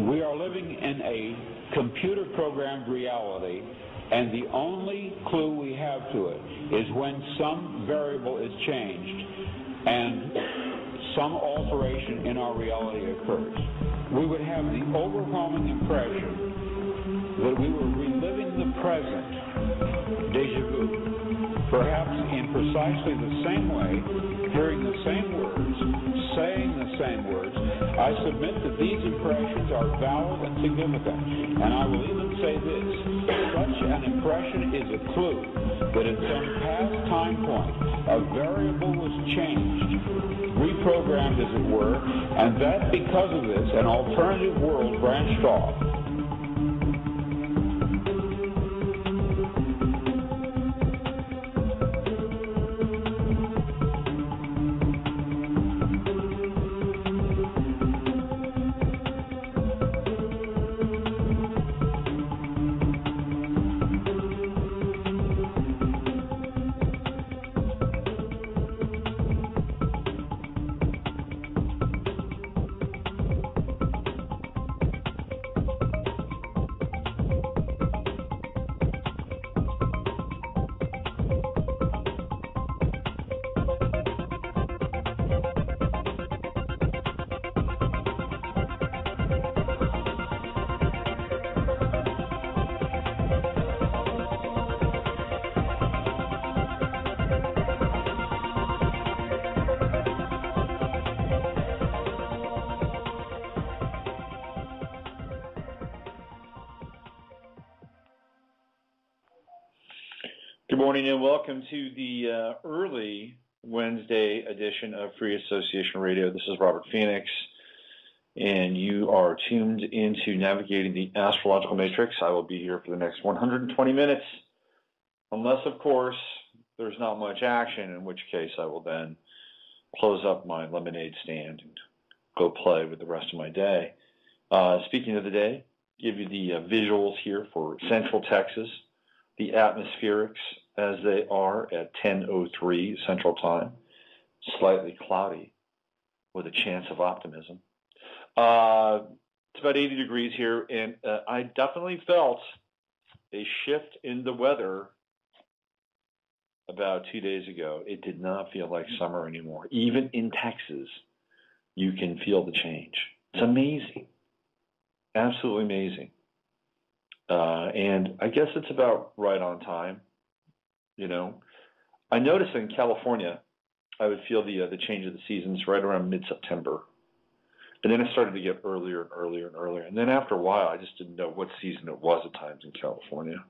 We are living in a computer-programmed reality, and the only clue we have to it is when some variable is changed and some alteration in our reality occurs. We would have the overwhelming impression that we were reliving the present, déjà vu, perhaps in precisely the same way, hearing the same words, saying the same words. I submit that these impressions are valid and significant, and I will even say this: such an impression is a clue that at some past time point a variable was changed, reprogrammed as it were, and that because of this an alternative world branched off. Good morning and welcome to the early Wednesday edition of Free Association Radio. This is Robert Phoenix, and you are tuned into Navigating the Astrological Matrix. I will be here for the next 120 minutes, unless, of course, there's not much action, in which case I will then close up my lemonade stand and go play with the rest of my day. Speaking of the day, give you the visuals here for Central Texas, the atmospherics as they are at 10:03 Central Time, slightly cloudy with a chance of optimism. It's about 80 degrees here, and I definitely felt a shift in the weather about 2 days ago. It did not feel like summer anymore. Even in Texas, you can feel the change. It's amazing. Absolutely amazing. And I guess it's about right on time. You know, I noticed in California, I would feel the change of the seasons right around mid-September. And then it started to get earlier and earlier and earlier. And then after a while, I just didn't know what season it was at times in California.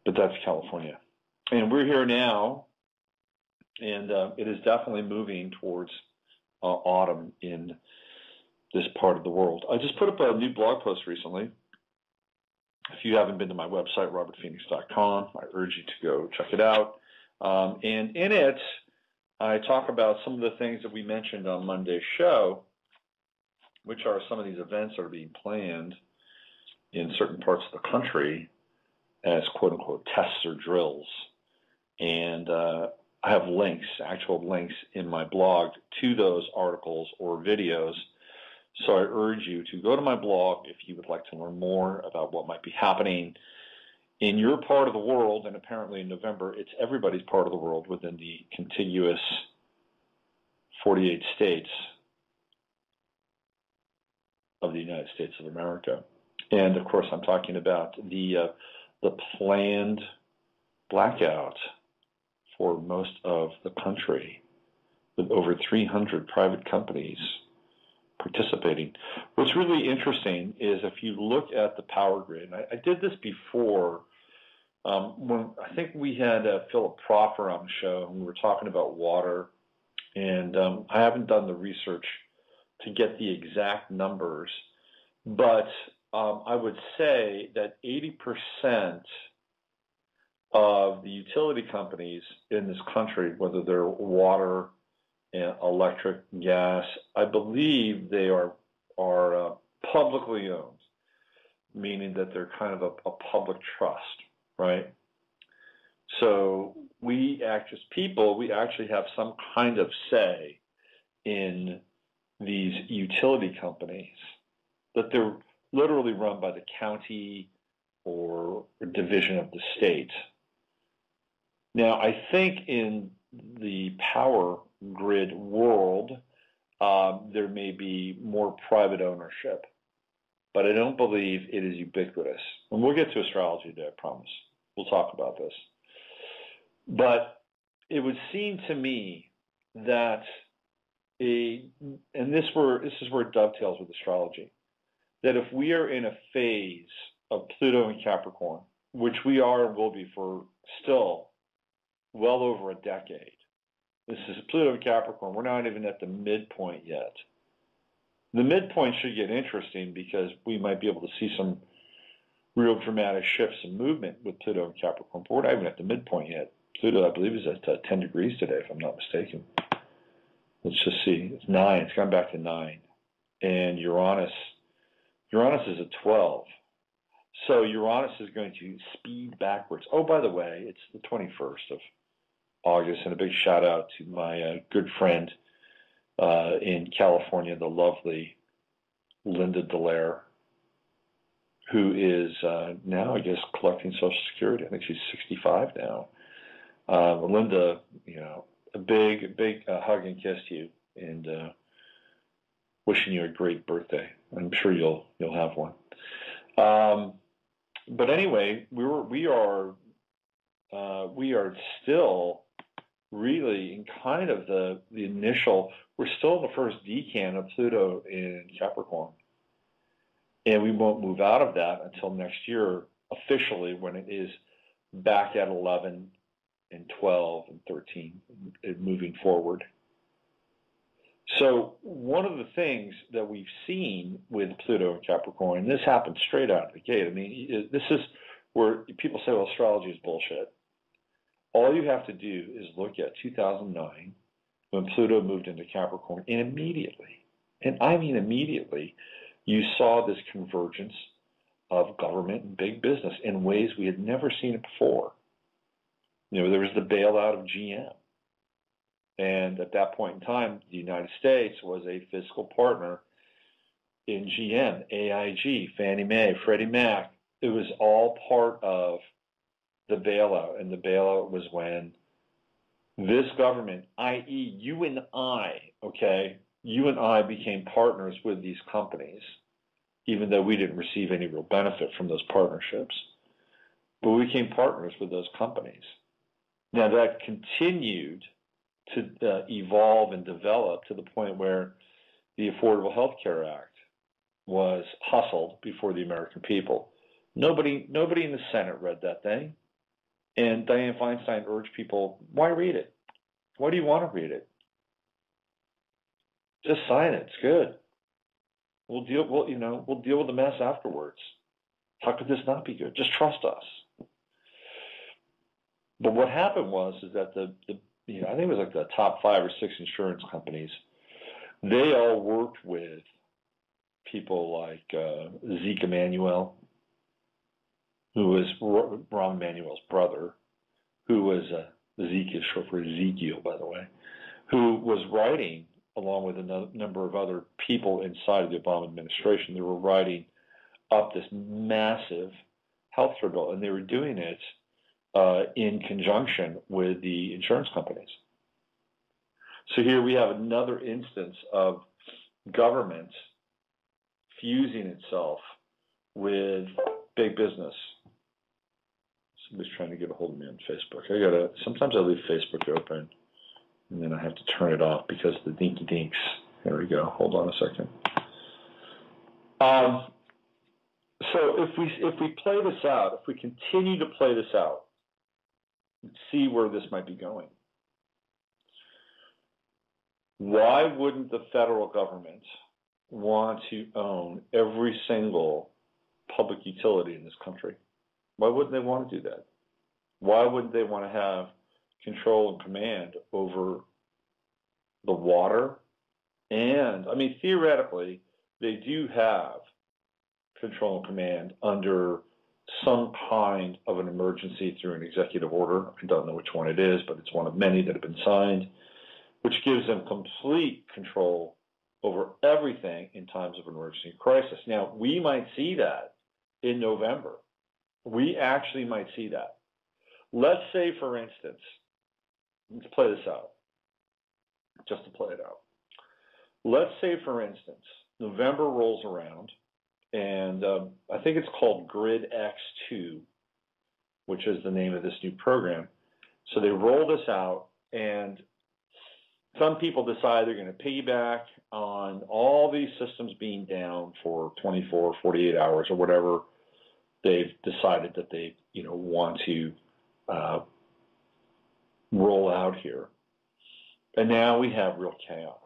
But that's California. And we're here now, and it is definitely moving towards autumn in this part of the world. I just put up a new blog post recently. If you haven't been to my website, robertphoenix.com, I urge you to go check it out. And in it, I talk about some of the things that we mentioned on Monday's show, which are some of these events that are being planned in certain parts of the country as quote-unquote tests or drills. And I have links, actual links in my blog to those articles or videos. So I urge you to go to my blog if you would like to learn more about what might be happening in your part of the world. And apparently in November, it's everybody's part of the world within the contiguous 48 states of the United States of America. And of course, I'm talking about the planned blackout for most of the country, with over 300 private companies participating. What's really interesting is if you look at the power grid, and I did this before, when I think we had Philip Proffer on the show, and we were talking about water, and I haven't done the research to get the exact numbers, but I would say that 80% of the utility companies in this country, whether they're water, electric, gas, I believe they are publicly owned, meaning that they're kind of a public trust, right? So we act as people, we actually have some kind of say in these utility companies, that they're literally run by the county or division of the state. Now, I think in the power grid world, there may be more private ownership, but I don't believe it is ubiquitous. And we'll get to astrology today, I promise. We'll talk about this. But it would seem to me that and this is where it dovetails with astrology, that if we are in a phase of Pluto and Capricorn, which we are and will be for still well over a decade. This is Pluto and Capricorn. We're not even at the midpoint yet. The midpoint should get interesting because we might be able to see some real dramatic shifts in movement with Pluto and Capricorn. But we're not even at the midpoint yet. Pluto, I believe, is at 10 degrees today, if I'm not mistaken. Let's just see. It's 9. It's gone back to 9. And Uranus is at 12. So Uranus is going to speed backwards. Oh, by the way, it's the 21st of August, and a big shout out to my good friend in California, the lovely Linda Dallaire, who is now, I guess, collecting Social Security. I think she's 65 now. Linda, a big hug and kiss to you, and wishing you a great birthday. I'm sure you'll have one. But anyway, we are still really in kind of the initial. We're still in the first decan of Pluto in Capricorn, and we won't move out of that until next year officially, when it is back at 11 and 12 and 13 and moving forward. So one of the things that we've seen with Pluto and Capricorn, and this happened straight out of the gate. I mean, this is where people say, well, astrology is bullshit. All you have to do is look at 2009 when Pluto moved into Capricorn, and immediately, and I mean immediately, you saw this convergence of government and big business in ways we had never seen it before. There was the bailout of GM. And at that point in time, the United States was a fiscal partner in GM, AIG, Fannie Mae, Freddie Mac. It was all part of the bailout. And the bailout was when this government, i.e. you and I, became partners with these companies, even though we didn't receive any real benefit from those partnerships. But we became partners with those companies. Now, that continued to evolve and develop to the point where the Affordable Health Care Act was hustled before the American people. Nobody in the Senate read that thing. And Dianne Feinstein urged people, why read it? Why do you want to read it? Just sign it. It's good. We'll deal with the mess afterwards. How could this not be good? Just trust us. But what happened is that I think it was like the top 5 or 6 insurance companies, they all worked with people like Zeke Emanuel, who was Rahm Emanuel's brother, who was Zeke is short for Ezekiel, by the way, who was writing, along with a number of other people inside of the Obama administration, they were writing up this massive health care bill, and they were doing it in conjunction with the insurance companies. So here we have another instance of government fusing itself with big business. Somebody's trying to get a hold of me on Facebook. Sometimes I leave Facebook open and then I have to turn it off because of the dinky dinks. There we go. Hold on a second. So if we play this out, if we continue to play this out, see where this might be going. Why wouldn't the federal government want to own every single public utility in this country? Why wouldn't they want to do that? Why wouldn't they want to have control and command over the water? And, I mean, theoretically, they do have control and command under some kind of an emergency through an executive order. I don't know which one it is, but it's one of many that have been signed, which gives them complete control over everything in times of emergency and crisis. Now, we might see that in November. We actually might see that. Let's say, for instance, let's play this out, just to play it out. Let's say, for instance, November rolls around, and I think it's called Grid X2, which is the name of this new program. So they roll this out, and some people decide they're going to piggyback on all these systems being down for 24, 48 hours or whatever they've decided that they, want to roll out here. And now we have real chaos.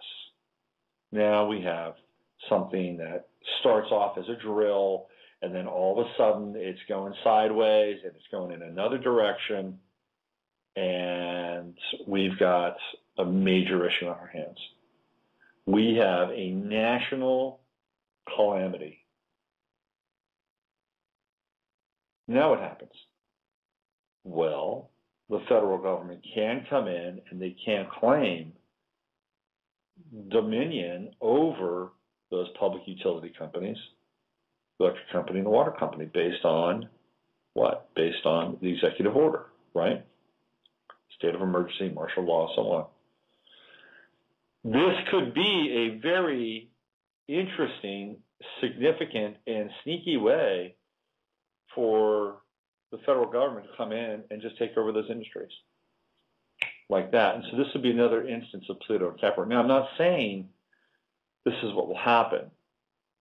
Now we have something that starts off as a drill, and then all of a sudden it's going sideways and it's going in another direction, and we've got a major issue on our hands. We have a national calamity. Now what happens? Well, the federal government can come in and they can claim dominion over those public utility companies, the electric company and the water company, based on what? Based on the executive order, right? State of emergency, martial law, so on. This could be a very interesting, significant, and sneaky way for the federal government to come in and just take over those industries like that. And so this would be another instance of Pluto and Capricorn. Now, I'm not saying this is what will happen,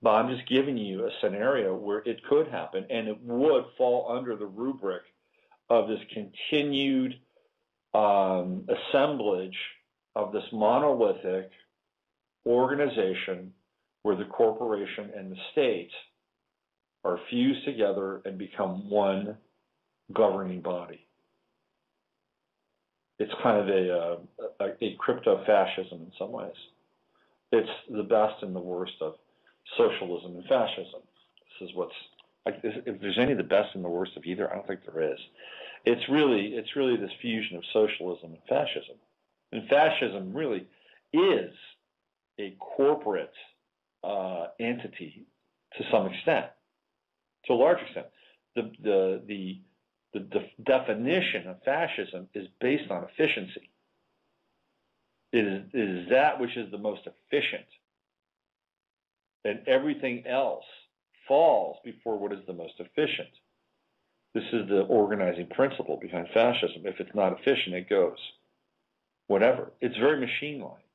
but I'm just giving you a scenario where it could happen, and it would fall under the rubric of this continued assemblage of this monolithic organization where the corporation and the state are fused together and become one governing body. It's kind of a crypto-fascism in some ways. It's the best and the worst of socialism and fascism. This is if there's any of the best and the worst of either, I don't think there is. It's really this fusion of socialism and fascism. And fascism really is a corporate entity to some extent, to a large extent. The definition of fascism is based on efficiency. It is that which is the most efficient, and everything else falls before what is the most efficient. This is the organizing principle behind fascism. If it's not efficient, it goes. Whatever. It's very machine-like.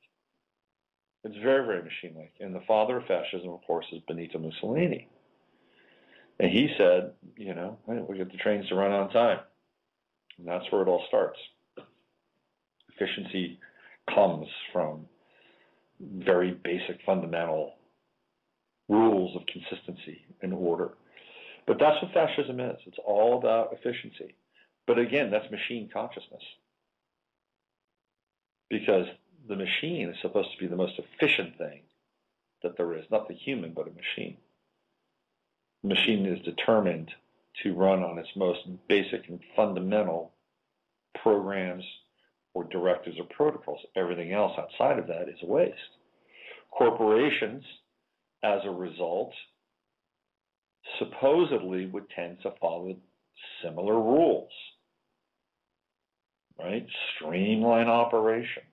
It's very, very machine-like. And the father of fascism, of course, is Benito Mussolini. And he said, we get the trains to run on time. And that's where it all starts. Efficiency comes from very basic, fundamental rules of consistency and order. But that's what fascism is. It's all about efficiency. But again, that's machine consciousness. Because the machine is supposed to be the most efficient thing that there is. Not the human, but a machine. The machine is determined to run on its most basic and fundamental programs or directives or protocols. Everything else outside of that is a waste. Corporations, as a result, supposedly would tend to follow similar rules, right? Streamline operations,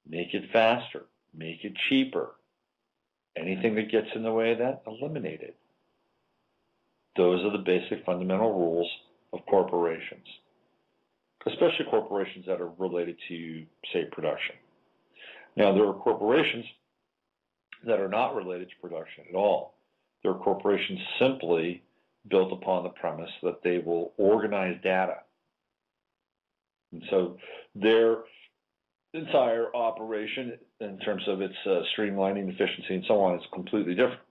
make it faster, make it cheaper. Anything that gets in the way of that, eliminate it. Those are the basic fundamental rules of corporations, especially corporations that are related to, say, production. Now, there are corporations that are not related to production at all. There are corporations simply built upon the premise that they will organize data. And so their entire operation, in terms of its streamlining, efficiency, and so on, is completely different.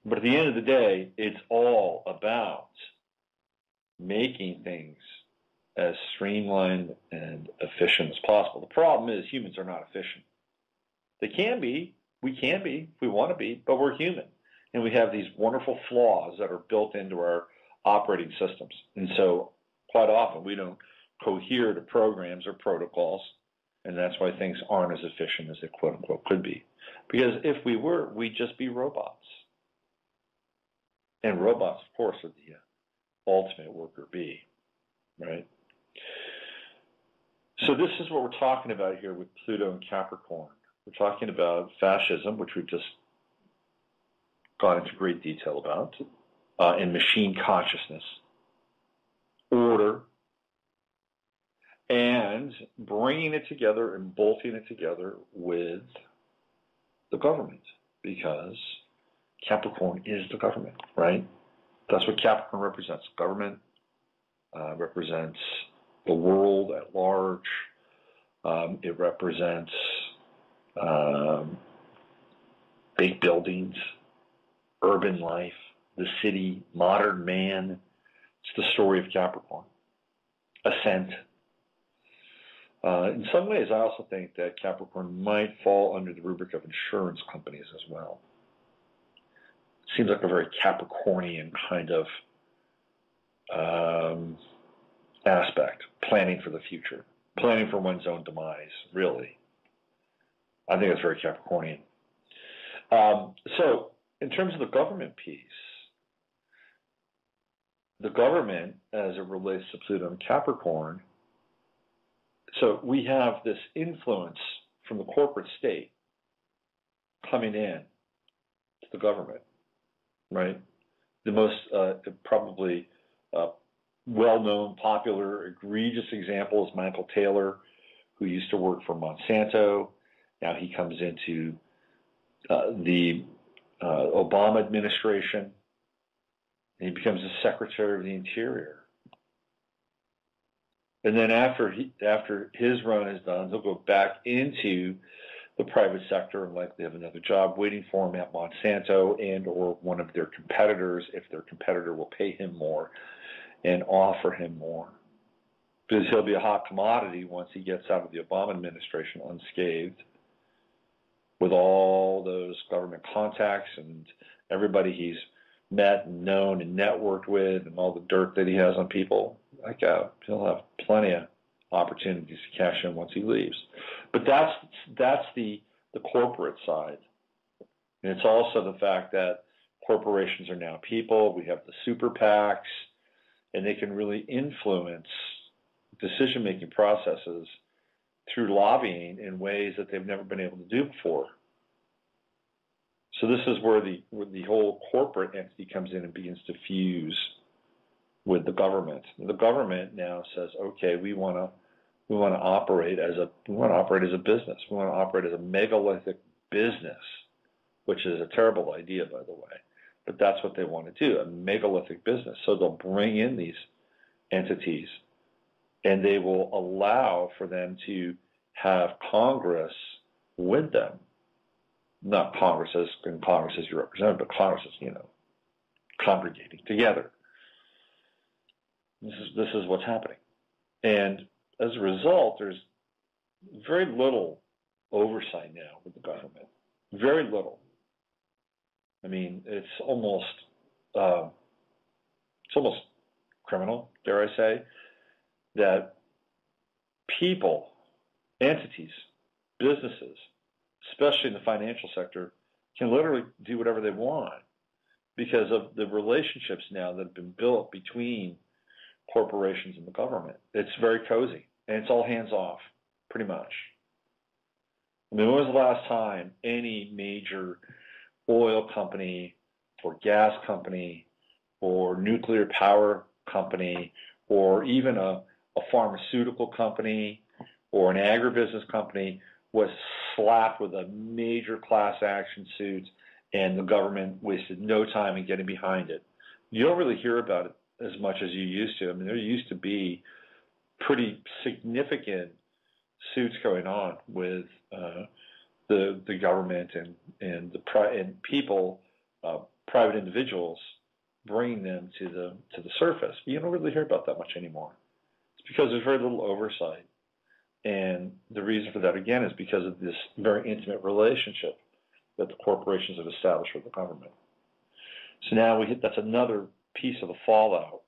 But at the end of the day, it's all about making things as streamlined and efficient as possible. The problem is humans are not efficient. They can be. We can be if we want to be, but we're human. And we have these wonderful flaws that are built into our operating systems. And so quite often we don't cohere to programs or protocols, And that's why things aren't as efficient as they quote-unquote could be. Because if we were, we'd just be robots. And robots, of course, are the ultimate worker bee, right? So this is what we're talking about here with Pluto and Capricorn. We're talking about fascism, which we've just gone into great detail about, and machine consciousness, order, and bringing it together and bolting it together with the government, because Capricorn is the government, right? That's what Capricorn represents. Government represents the world at large. It represents big buildings, urban life, the city, modern man. It's the story of Capricorn. Ascent. In some ways, I also think that Capricorn might fall under the rubric of insurance companies as well. Seems like a very Capricornian kind of aspect, planning for the future, planning for one's own demise, really. I think it's very Capricornian. So in terms of the government piece, the government, as it relates to Pluto and Capricorn, so we have this influence from the corporate state coming in to the government, right? The most probably well-known, popular, egregious example is Michael Taylor, who used to work for Monsanto. Now he comes into the Obama administration, and he becomes the Secretary of the Interior. And then after his run is done, he'll go back into the private sector and likely have another job waiting for him at Monsanto and or one of their competitors, if their competitor will pay him more and offer him more. Because he'll be a hot commodity once he gets out of the Obama administration unscathed, with all those government contacts and everybody he's met and known and networked with and all the dirt that he has on people. Like, he'll have plenty of opportunities to cash in once he leaves. But that's the corporate side. And it's also the fact that corporations are now people. We have the super PACs, and they can really influence decision-making processes through lobbying in ways that they've never been able to do before. So this is where the whole corporate entity comes in and begins to fuse with the government. The government now says, okay, we want to operate as a business. We want to operate as a megalithic business, which is a terrible idea, by the way. But that's what they want to do, a megalithic business. So they'll bring in these entities, and they will allow for them to have Congress with them. Not Congress as your representative, but Congress as, congregating together. This is what's happening. And as a result, there's very little oversight now with the government. Very little. I mean, it's almost criminal, dare I say, that people, entities, businesses, especially in the financial sector, can literally do whatever they want because of the relationships now that have been built between corporations and the government. It's very cozy, and it's all hands off, pretty much. I mean, when was the last time any major oil company or gas company or nuclear power company or even a pharmaceutical company or an agribusiness company was slapped with a major class action suit and the government wasted no time in getting behind it? You don't really hear about it as much as you used to. I mean, there used to be pretty significant suits going on with the government and people, private individuals, bringing them to the surface. You don't really hear about that much anymore. It's because there's very little oversight. And the reason for that, again, is because of this very intimate relationship that the corporations have established with the government. So now that's another piece of the fallout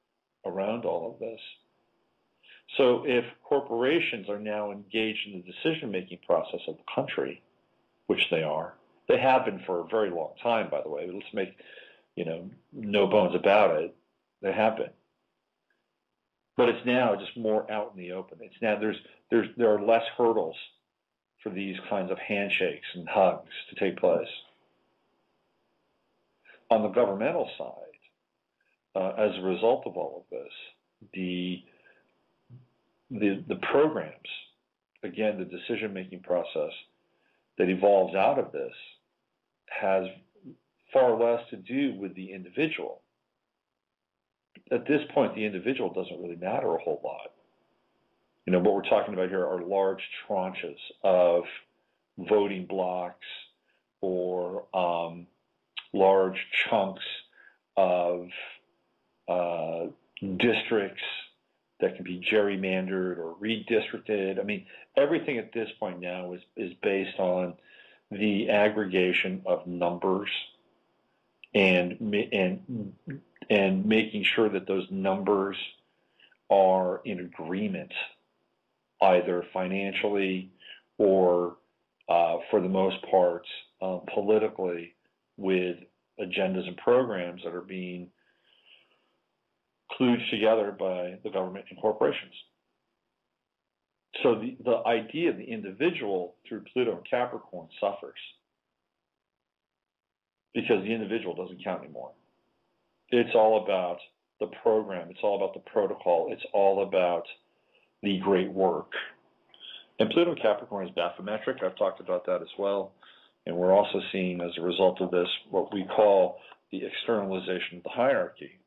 around all of this. So if corporations are now engaged in the decision-making process of the country, which they are, they have been for a very long time, by the way. Let's make, no bones about it. They have been. But it's now just more out in the open. It's now there are less hurdles for these kinds of handshakes and hugs to take place. On the governmental side, as a result of all of this, the programs, again, the decision-making process that evolves out of this has far less to do with the individual. At this point, the individual doesn't really matter a whole lot. What we're talking about here are large tranches of voting blocks or large chunks of districts that can be gerrymandered or redistricted. I mean, everything at this point now is based on the aggregation of numbers and making sure that those numbers are in agreement, either financially or, for the most part, politically, with agendas and programs that are being kludged together by the government and corporations. So the idea of the individual through Pluto and Capricorn suffers because the individual doesn't count anymore. It's all about the program. It's all about the protocol. It's all about the great work. And Pluto and Capricorn is bathymetric. I've talked about that as well. And we're also seeing, as a result of this, what we call the externalization of the hierarchy.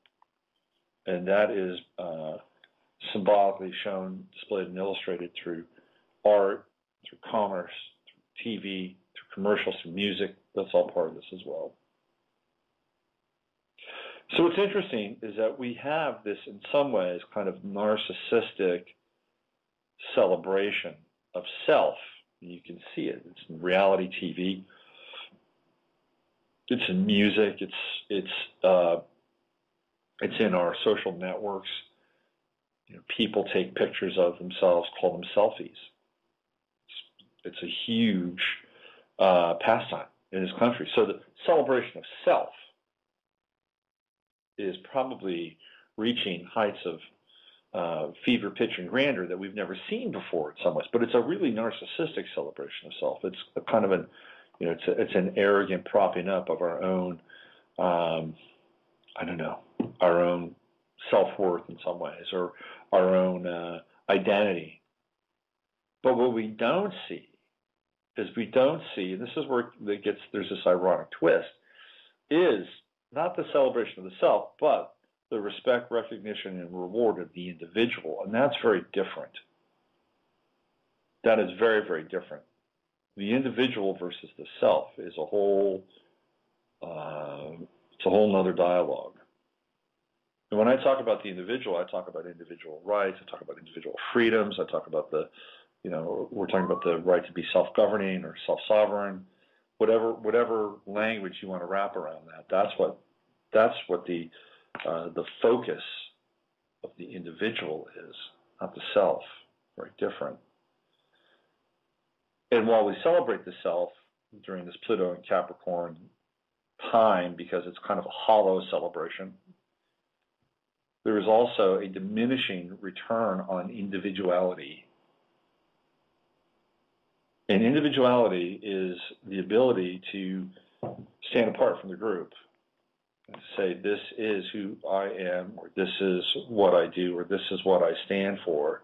And that is symbolically shown, displayed, and illustrated through art, through commerce, through TV, through commercials, through music. That's all part of this as well. So what's interesting is that we have this, in some ways, kind of narcissistic celebration of self. You can see it. It's in reality TV. It's in music. It's in our social networks. People take pictures of themselves, call them selfies. It's a huge pastime in this country. So the celebration of self is probably reaching heights of fever pitch and grandeur that we've never seen before in some ways. But it's a really narcissistic celebration of self. It's a kind of it's an arrogant propping up of our own, our own self-worth in some ways, or our own identity. But what we don't see is and this is where there's this ironic twist, is not the celebration of the self, but the respect, recognition, and reward of the individual. And that's very different. That is very, very different. The individual versus the self is a whole nother dialogue. And when I talk about the individual, I talk about individual rights, I talk about individual freedoms, I talk about we're talking about the right to be self-governing or self-sovereign, whatever language you want to wrap around that. That's what the focus of the individual is, not the self. Very different. And while we celebrate the self during this Pluto and Capricorn time, because it's kind of a hollow celebration, there is also a diminishing return on individuality. And individuality is the ability to stand apart from the group and say, this is who I am, or this is what I do, or this is what I stand for.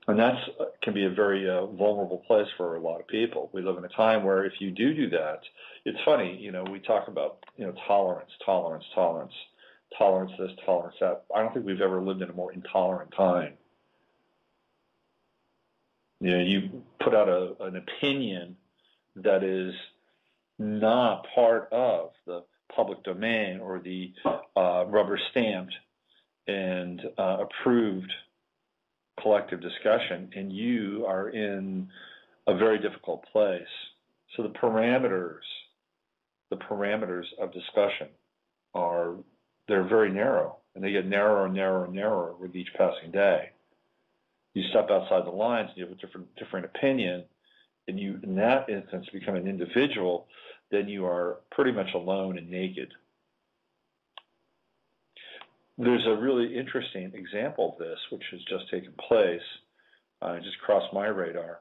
And that can be a very vulnerable place for a lot of people. We live in a time where if you do that, it's funny, we talk about, tolerance this, tolerance that. I don't think we've ever lived in a more intolerant time. You put out an opinion that is not part of the public domain or the rubber stamped and approved collective discussion, and you are in a very difficult place. So the parameters of discussion they're very narrow, and they get narrower and narrower and narrower with each passing day. you step outside the lines and you have a different opinion, and you, in that instance, become an individual, then you are pretty much alone and naked. There's a really interesting example of this, which has just taken place. It just crossed my radar.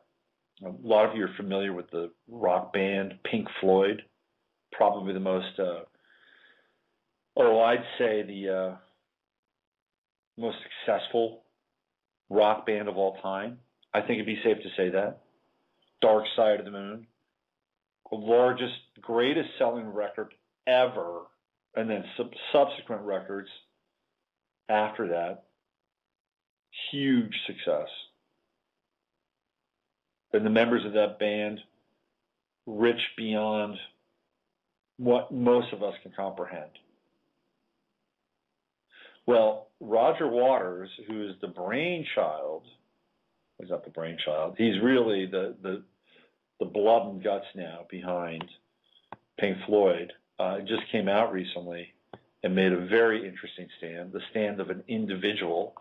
A lot of you are familiar with the rock band Pink Floyd, probably the most, I'd say the most successful rock band of all time. I think it'd be safe to say that. Dark Side of the Moon, the largest, greatest selling record ever, and then subsequent records after that, huge success. And the members of that band, rich beyond what most of us can comprehend. Well, Roger Waters, who is the brainchild, he's not the brainchild, he's really the blood and guts now behind Pink Floyd, just came out recently and made a very interesting stand, the stand of an individual.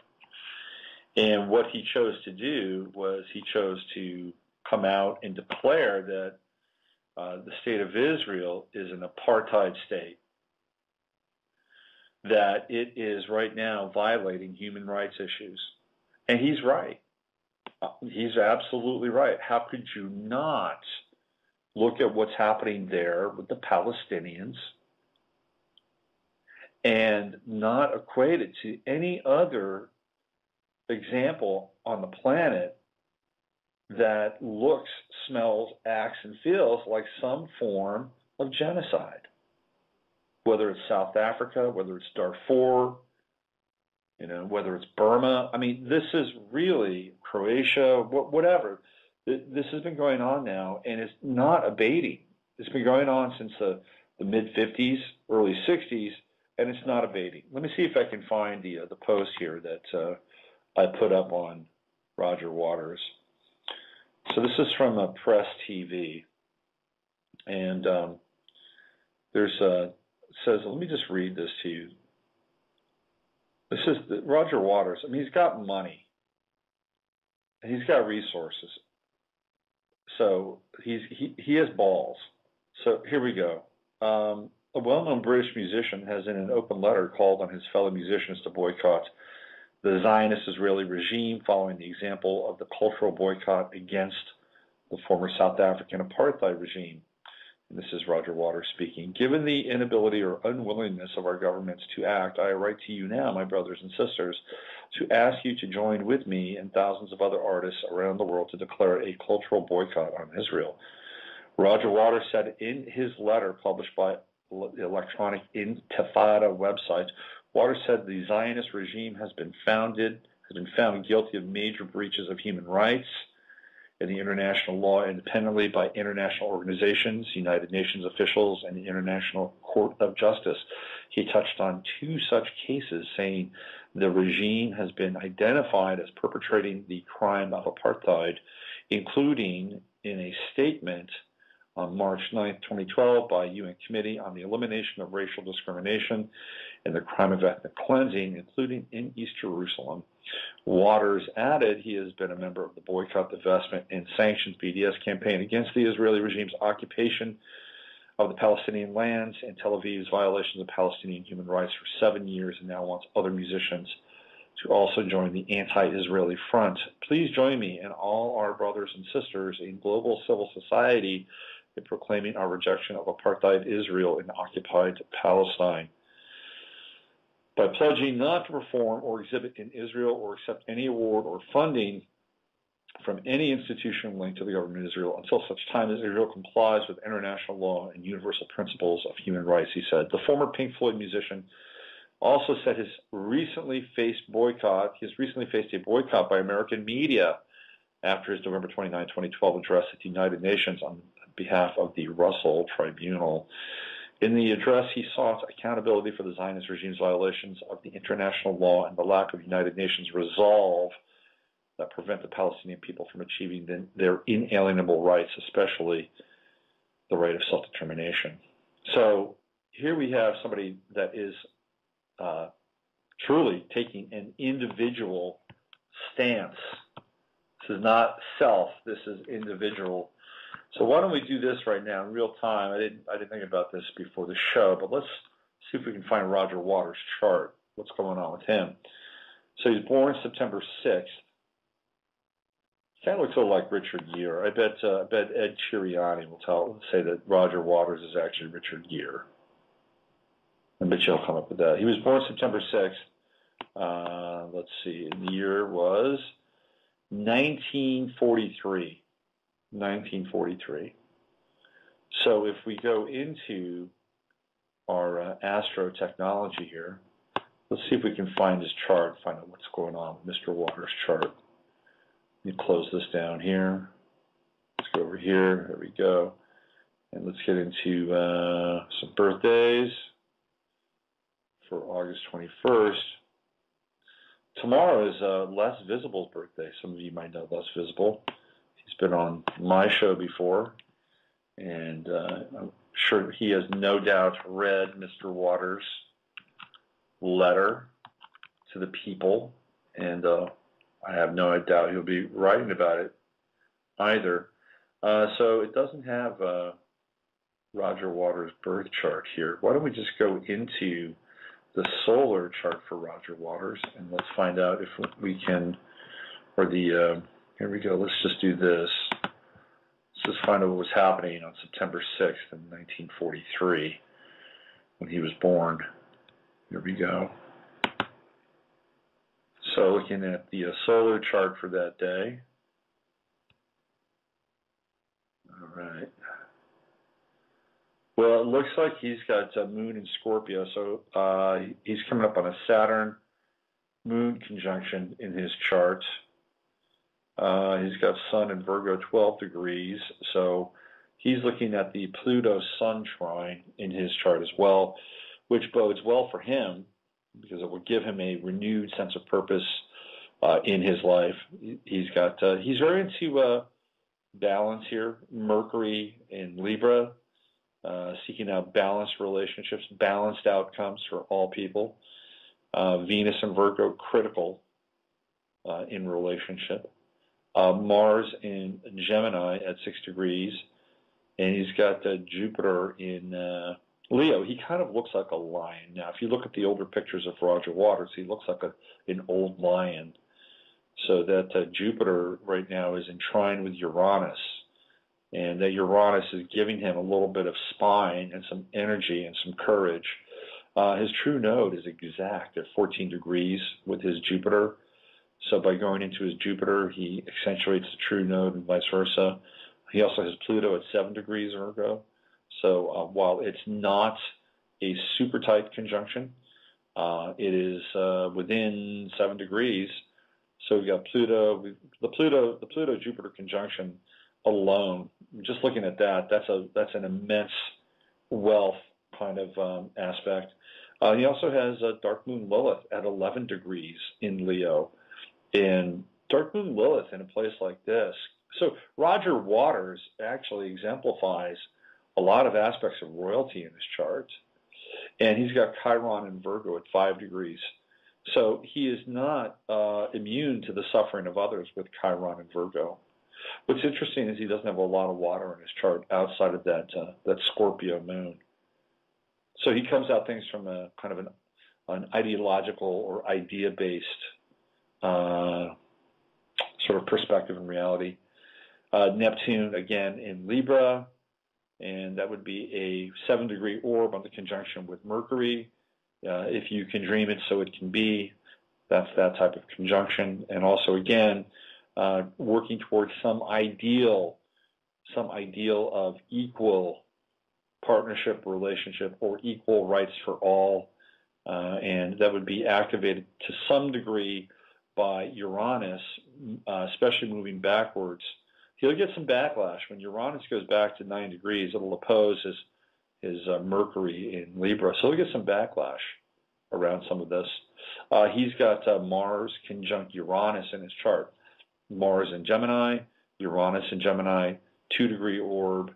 And what he chose to do was he chose to come out and declare that the state of Israel is an apartheid state, that it is right now violating human rights issues. And he's right. He's absolutely right. How could you not look at what's happening there with the Palestinians and not equate it to any other example on the planet that looks, smells, acts, and feels like some form of genocide? Whether it's South Africa, whether it's Darfur, whether it's Burma. I mean, this is really Croatia, whatever. This has been going on now, and it's not abating. It's been going on since the mid-50s, early 60s, and it's not abating. Let me see if I can find the post here that I put up on Roger Waters. So this is from Press TV, and says, let me just read this to you. This is Roger Waters. I mean, he's got money. He's got resources. So he has balls. So here we go. A well-known British musician has in an open letter called on his fellow musicians to boycott the Zionist Israeli regime following the example of the cultural boycott against the former South African apartheid regime. And this is Roger Waters speaking. Given the inability or unwillingness of our governments to act, I write to you now, my brothers and sisters, to ask you to join with me and thousands of other artists around the world to declare a cultural boycott on Israel. Roger Waters said in his letter published by the Electronic Intifada website, Waters said the Zionist regime has been found guilty of major breaches of human rights and the international law independently by international organizations, United Nations officials, and the International Court of Justice. He touched on two such cases, saying the regime has been identified as perpetrating the crime of apartheid, including in a statement on March 9, 2012, by UN Committee on the Elimination of Racial Discrimination and the Crime of Ethnic Cleansing, including in East Jerusalem. Waters added he has been a member of the Boycott, Divestment, and Sanctions BDS campaign against the Israeli regime's occupation of the Palestinian lands and Tel Aviv's violations of Palestinian human rights for 7 years, and now wants other musicians to also join the anti-Israeli front. Please join me and all our brothers and sisters in global civil society in proclaiming our rejection of apartheid Israel and occupied Palestine. By pledging not to perform or exhibit in Israel or accept any award or funding from any institution linked to the government of Israel until such time as Israel complies with international law and universal principles of human rights, he said. The former Pink Floyd musician also said he has recently faced a boycott by American media after his November 29, 2012 address at the United Nations on behalf of the Russell Tribunal. In the address, he sought accountability for the Zionist regime's violations of the international law and the lack of United Nations resolve that prevent the Palestinian people from achieving their inalienable rights, especially the right of self-determination. So here we have somebody that is truly taking an individual stance This is not self. This is individual. So why don't we do this right now in real time? I didn't think about this before the show, but let's see if we can find Roger Waters' chart. What's going on with him? So he's born September 6th. Kind of looks a little like Richard Gere. I bet Ed Chiriani will say that Roger Waters is actually Richard Gere. I bet you'll come up with that. He was born September 6th. Let's see. The year was 1943. 1943. So if we go into our astro technology here, let's see if we can find his chart, find out what's going on with Mr. Waters' chart. Let me close this down here. Let's go over here. There we go. And let's get into some birthdays for August 21st. Tomorrow is Les Visible's birthday. Some of you might know Les Visible. He's been on my show before, and I'm sure he has no doubt read Mr. Waters' letter to the people, and I have no doubt he'll be writing about it either. So it doesn't have Roger Waters' birth chart here. Why don't we just go into the solar chart for Roger Waters, and let's find out if we can, or the, here we go, let's just do this. Let's just find out what was happening on September 6th in 1943 when he was born. Here we go. So looking at the solar chart for that day. All right. Well, it looks like he's got Moon in Scorpio, so he's coming up on a Saturn-Moon conjunction in his chart. He's got Sun in Virgo, 12 degrees, so he's looking at the Pluto-Sun trine in his chart as well, which bodes well for him because it will give him a renewed sense of purpose in his life. He's very into balance here. Mercury in Libra, seeking out balanced relationships, balanced outcomes for all people. Venus in Virgo, critical in relationship. Mars in Gemini at 6 degrees, and he's got Jupiter in Leo. He kind of looks like a lion. Now, if you look at the older pictures of Roger Waters, he looks like an old lion. So that Jupiter right now is in trine with Uranus, and that Uranus is giving him a little bit of spine and some energy and some courage. His true node is exact at 14 degrees with his Jupiter. So by going into his Jupiter, he accentuates the true node and vice versa. He also has Pluto at 7 degrees Virgo. So while it's not a super tight conjunction, it is within 7 degrees. So we've got Pluto, the Pluto-Jupiter conjunction alone. Just looking at that, that's an immense wealth kind of aspect. He also has Dark Moon Lilith at 11 degrees in Leo. And Dark Moon Lilith in a place like this. So Roger Waters actually exemplifies a lot of aspects of royalty in his chart. And he's got Chiron in Virgo at 5 degrees. So he is not immune to the suffering of others with Chiron in Virgo. What's interesting is he doesn't have a lot of water in his chart outside of that Scorpio moon. So he comes at things from a kind of an ideological or idea-based sort of perspective and reality. Neptune, again, in Libra, and that would be a 7-degree orb on the conjunction with Mercury. If you can dream it, so it can be. That's that type of conjunction. And also, again, working towards some ideal of equal partnership, relationship, or equal rights for all. And that would be activated to some degree by Uranus, especially moving backwards. He'll get some backlash. When Uranus goes back to 9 degrees, it'll oppose his Mercury in Libra. So he'll get some backlash around some of this. He's got Mars conjunct Uranus in his chart. Mars in Gemini, Uranus in Gemini, 2-degree orb.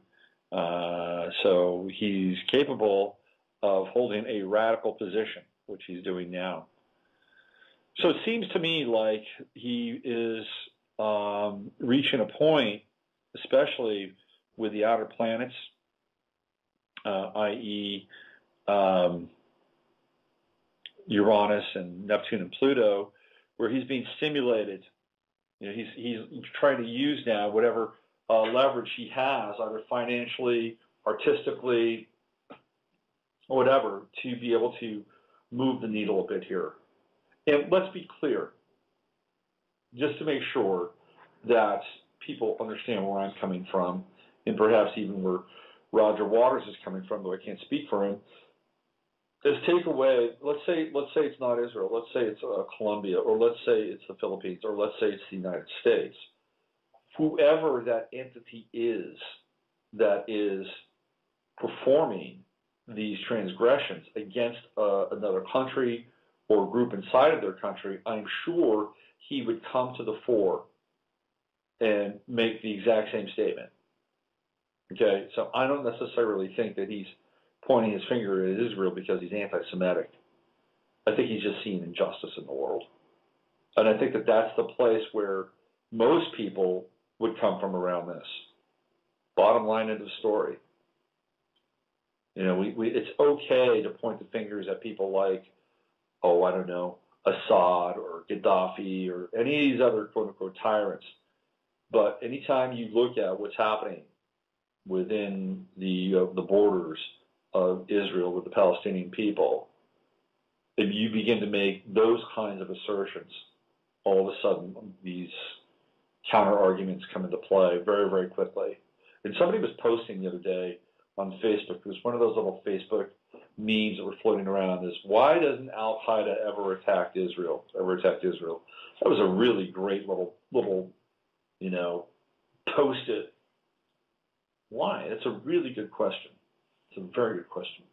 So he's capable of holding a radical position, which he's doing now. So it seems to me like he is reaching a point, especially with the outer planets, i.e. Uranus and Neptune and Pluto, where he's being stimulated. He's trying to use now whatever leverage he has, either financially, artistically, or whatever, to be able to move the needle a bit here. And let's be clear, just to make sure that people understand where I'm coming from, and perhaps even where Roger Waters is coming from, though I can't speak for him, is take away, let's say it's not Israel, let's say it's Colombia, or let's say it's the Philippines, or let's say it's the United States. Whoever that entity is that is performing these transgressions against another country or group inside of their country, I'm sure he would come to the fore and make the exact same statement. Okay, so I don't necessarily think that he's pointing his finger at Israel because he's anti-Semitic. I think he's just seeing injustice in the world. And I think that that's the place where most people would come from around this. Bottom line of the story. It's okay to point the fingers at people like, Assad or Gaddafi or any of these other quote-unquote tyrants. But anytime you look at what's happening within the borders of Israel with the Palestinian people, if you begin to make those kinds of assertions, all of a sudden these counter-arguments come into play very, very quickly. And somebody was posting the other day on Facebook, it was one of those little Facebook memes that were floating around, is why doesn't Al-Qaeda ever attack Israel? That was a really great little post-it. Why? That's a really good question. It's a very good question.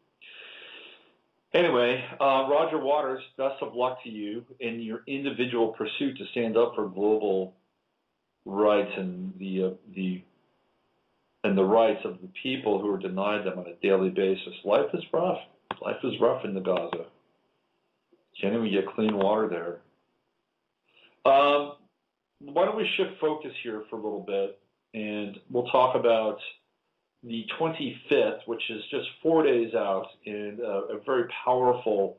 Anyway, Roger Waters, best of luck to you in your individual pursuit to stand up for global rights and the rights of the people who are denied them on a daily basis. Life is rough. Life is rough in the Gaza. Can't even get clean water there. Why don't we shift focus here for a little bit, and we'll talk about the 25th, which is just 4 days out, and a very powerful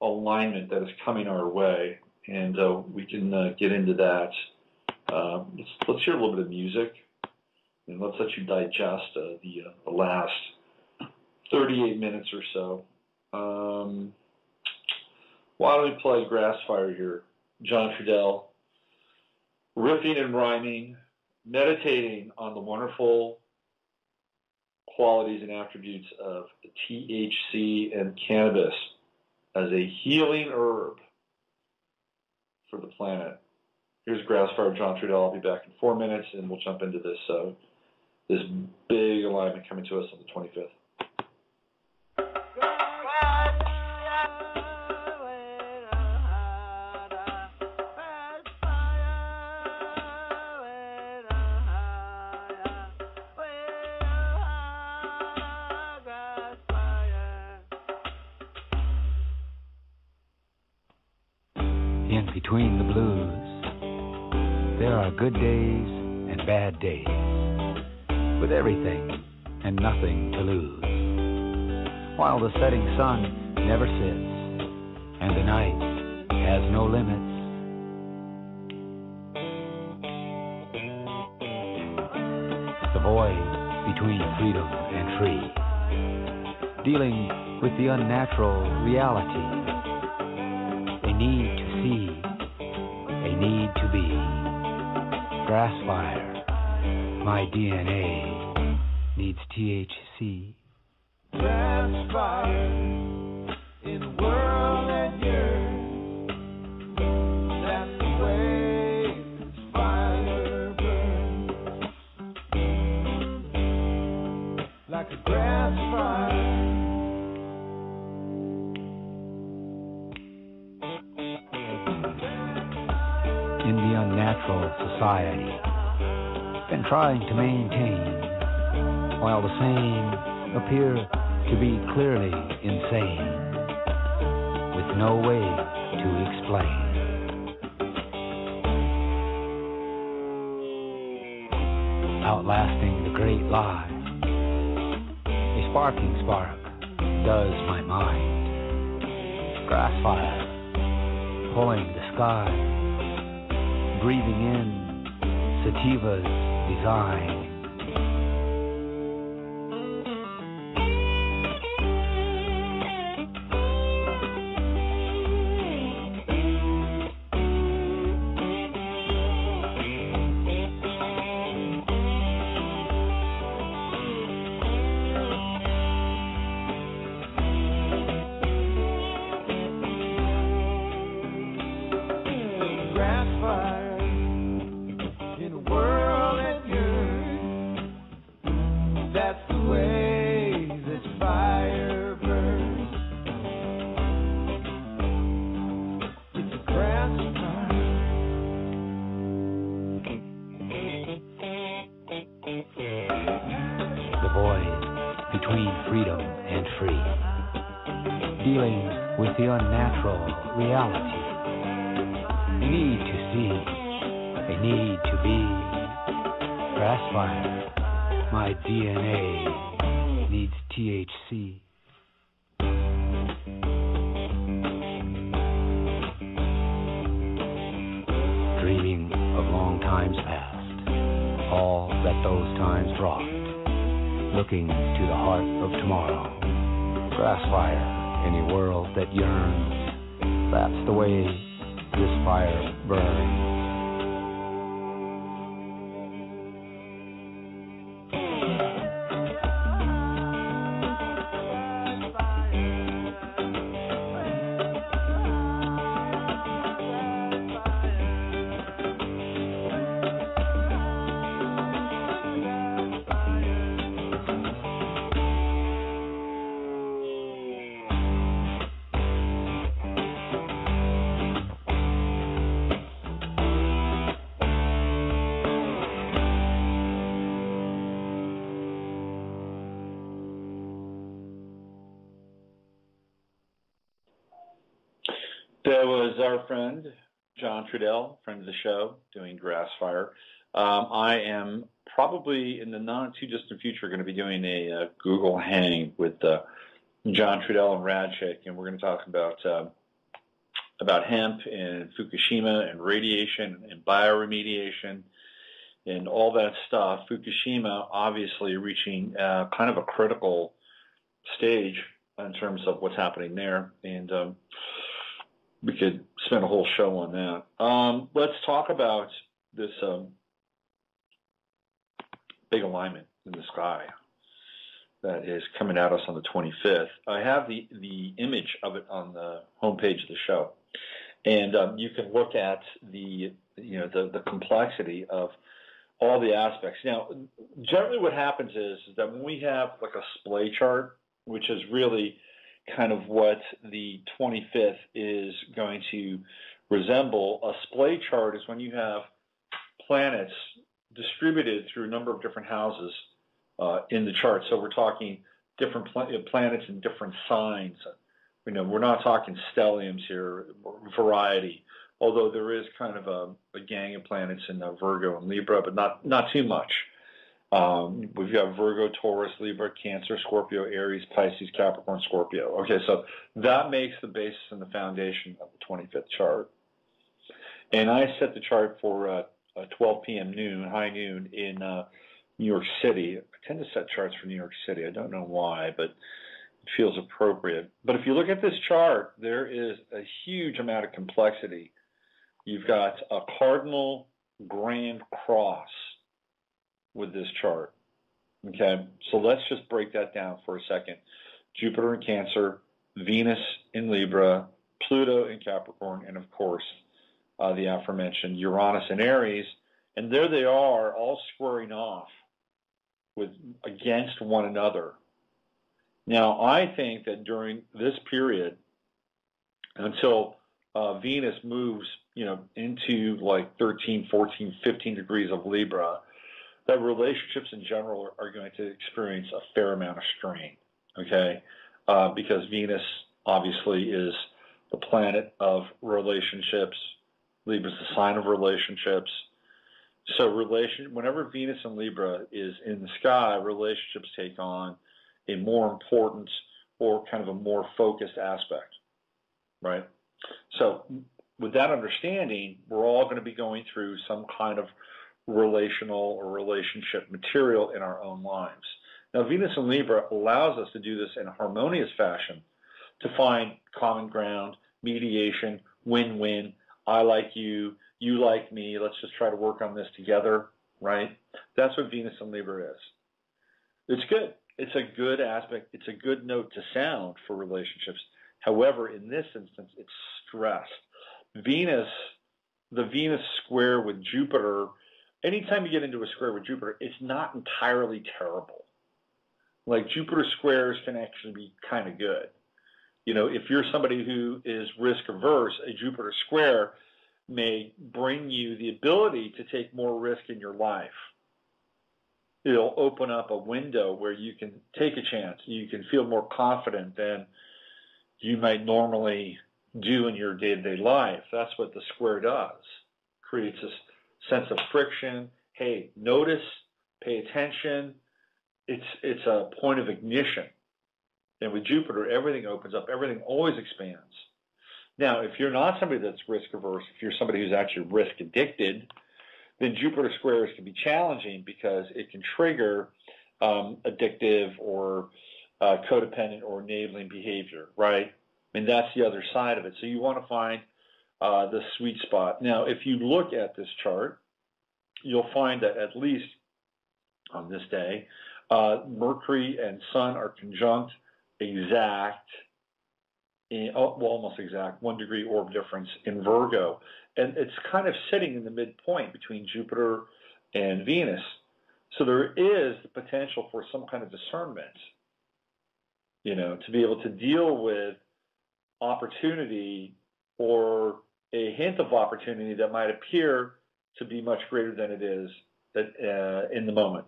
alignment that is coming our way, and we can get into that. Let's hear a little bit of music, and let's let you digest the last 38 minutes or so. Why don't we play Grassfire here? John Trudell, riffing and rhyming, meditating on the wonderful qualities and attributes of THC and cannabis as a healing herb for the planet. Here's Grassfire, John Trudell. I'll be back in 4 minutes, and we'll jump into this big alignment coming to us on the 25th. In between the blues, there are good days and bad days, with everything and nothing to lose. While the setting sun never sits, and the night has no limits. The void between freedom and free, dealing with the unnatural reality. A need to see, a need to be. Grassfire, my DNA needs THC. Grassfire in a world that yearns. That's the way this fire burns. Like a grass fire. In the unnatural society, been trying to maintain, while the sane appear to be clearly insane, with no way to explain. outlasting the great lie. A sparking spark does my mind. Grass fire, pulling the sky, breathing in sativa's design. That was our friend, John Trudell, friend of the show, doing Grass Fire. I am probably in the not-too-distant future going to be doing a Google Hang with John Trudell and Radchik, and we're going to talk about hemp and Fukushima and radiation and bioremediation and all that stuff. Fukushima obviously reaching kind of a critical stage in terms of what's happening there, and we could spend a whole show on that. Let's talk about this big alignment in the sky that is coming at us on the 25th. I have the image of it on the homepage of the show, and you can look at the complexity of all the aspects. Now, generally, what happens is that when we have like a splay chart, which is really kind of what the 25th is going to resemble. A splay chart is when you have planets distributed through a number of different houses in the chart. So we're talking different planets in different signs. We're not talking stelliums here, variety, although there is kind of a gang of planets in Virgo and Libra, but not too much. We've got Virgo, Taurus, Libra, Cancer, Scorpio, Aries, Pisces, Capricorn, Scorpio. Okay, so that makes the basis and the foundation of the 25th chart. And I set the chart for 12 p.m. high noon in New York City. I tend to set charts for New York City. I don't know why, but it feels appropriate. But if you look at this chart, there is a huge amount of complexity. You've got a cardinal grand cross with this chart. Okay, so let's just break that down for a second. Jupiter in Cancer, Venus in Libra, Pluto in Capricorn, and of course the aforementioned Uranus in Aries, and there they are all squaring off against one another. Now, I think that during this period, until Venus moves, into like 13, 14, 15 degrees of Libra, that relationships in general are going to experience a fair amount of strain, okay? Because Venus obviously is the planet of relationships. Libra is the sign of relationships. So whenever Venus in Libra is in the sky, relationships take on a more important or kind of a more focused aspect, right? So with that understanding, we're all going to be going through some kind of relational or relationship material in our own lives. Now, Venus in Libra allows us to do this in a harmonious fashion, to find common ground, mediation, win-win. I like you, you like me, let's just try to work on this together, right? That's what Venus in Libra is. It's good. It's a good aspect. It's a good note to sound for relationships. However, in this instance, it's stressed. The Venus square with Jupiter, anytime you get into a square with Jupiter, it's not entirely terrible. Like, Jupiter squares can actually be kind of good. You know, if you're somebody who is risk averse, a Jupiter square may bring you the ability to take more risk in your life. It'll open up a window where you can take a chance. You can feel more confident than you might normally do in your day-to-day life. That's what the square does. Creates this sense of friction. Hey, notice, pay attention. It's a point of ignition. And with Jupiter, everything opens up. Everything always expands. Now, if you're not somebody that's risk-averse, if you're somebody who's actually risk-addicted, then Jupiter squares can be challenging because it can trigger addictive or codependent or enabling behavior, right? And that's the other side of it. So you want to find the sweet spot. Now, if you look at this chart, you'll find that at least on this day, Mercury and Sun are conjunct almost exact, 1 degree orb difference in Virgo. And it's kind of sitting in the midpoint between Jupiter and Venus. So there is the potential for some kind of discernment, you know, to be able to deal with opportunity or a hint of opportunity that might appear to be much greater than it is in the moment.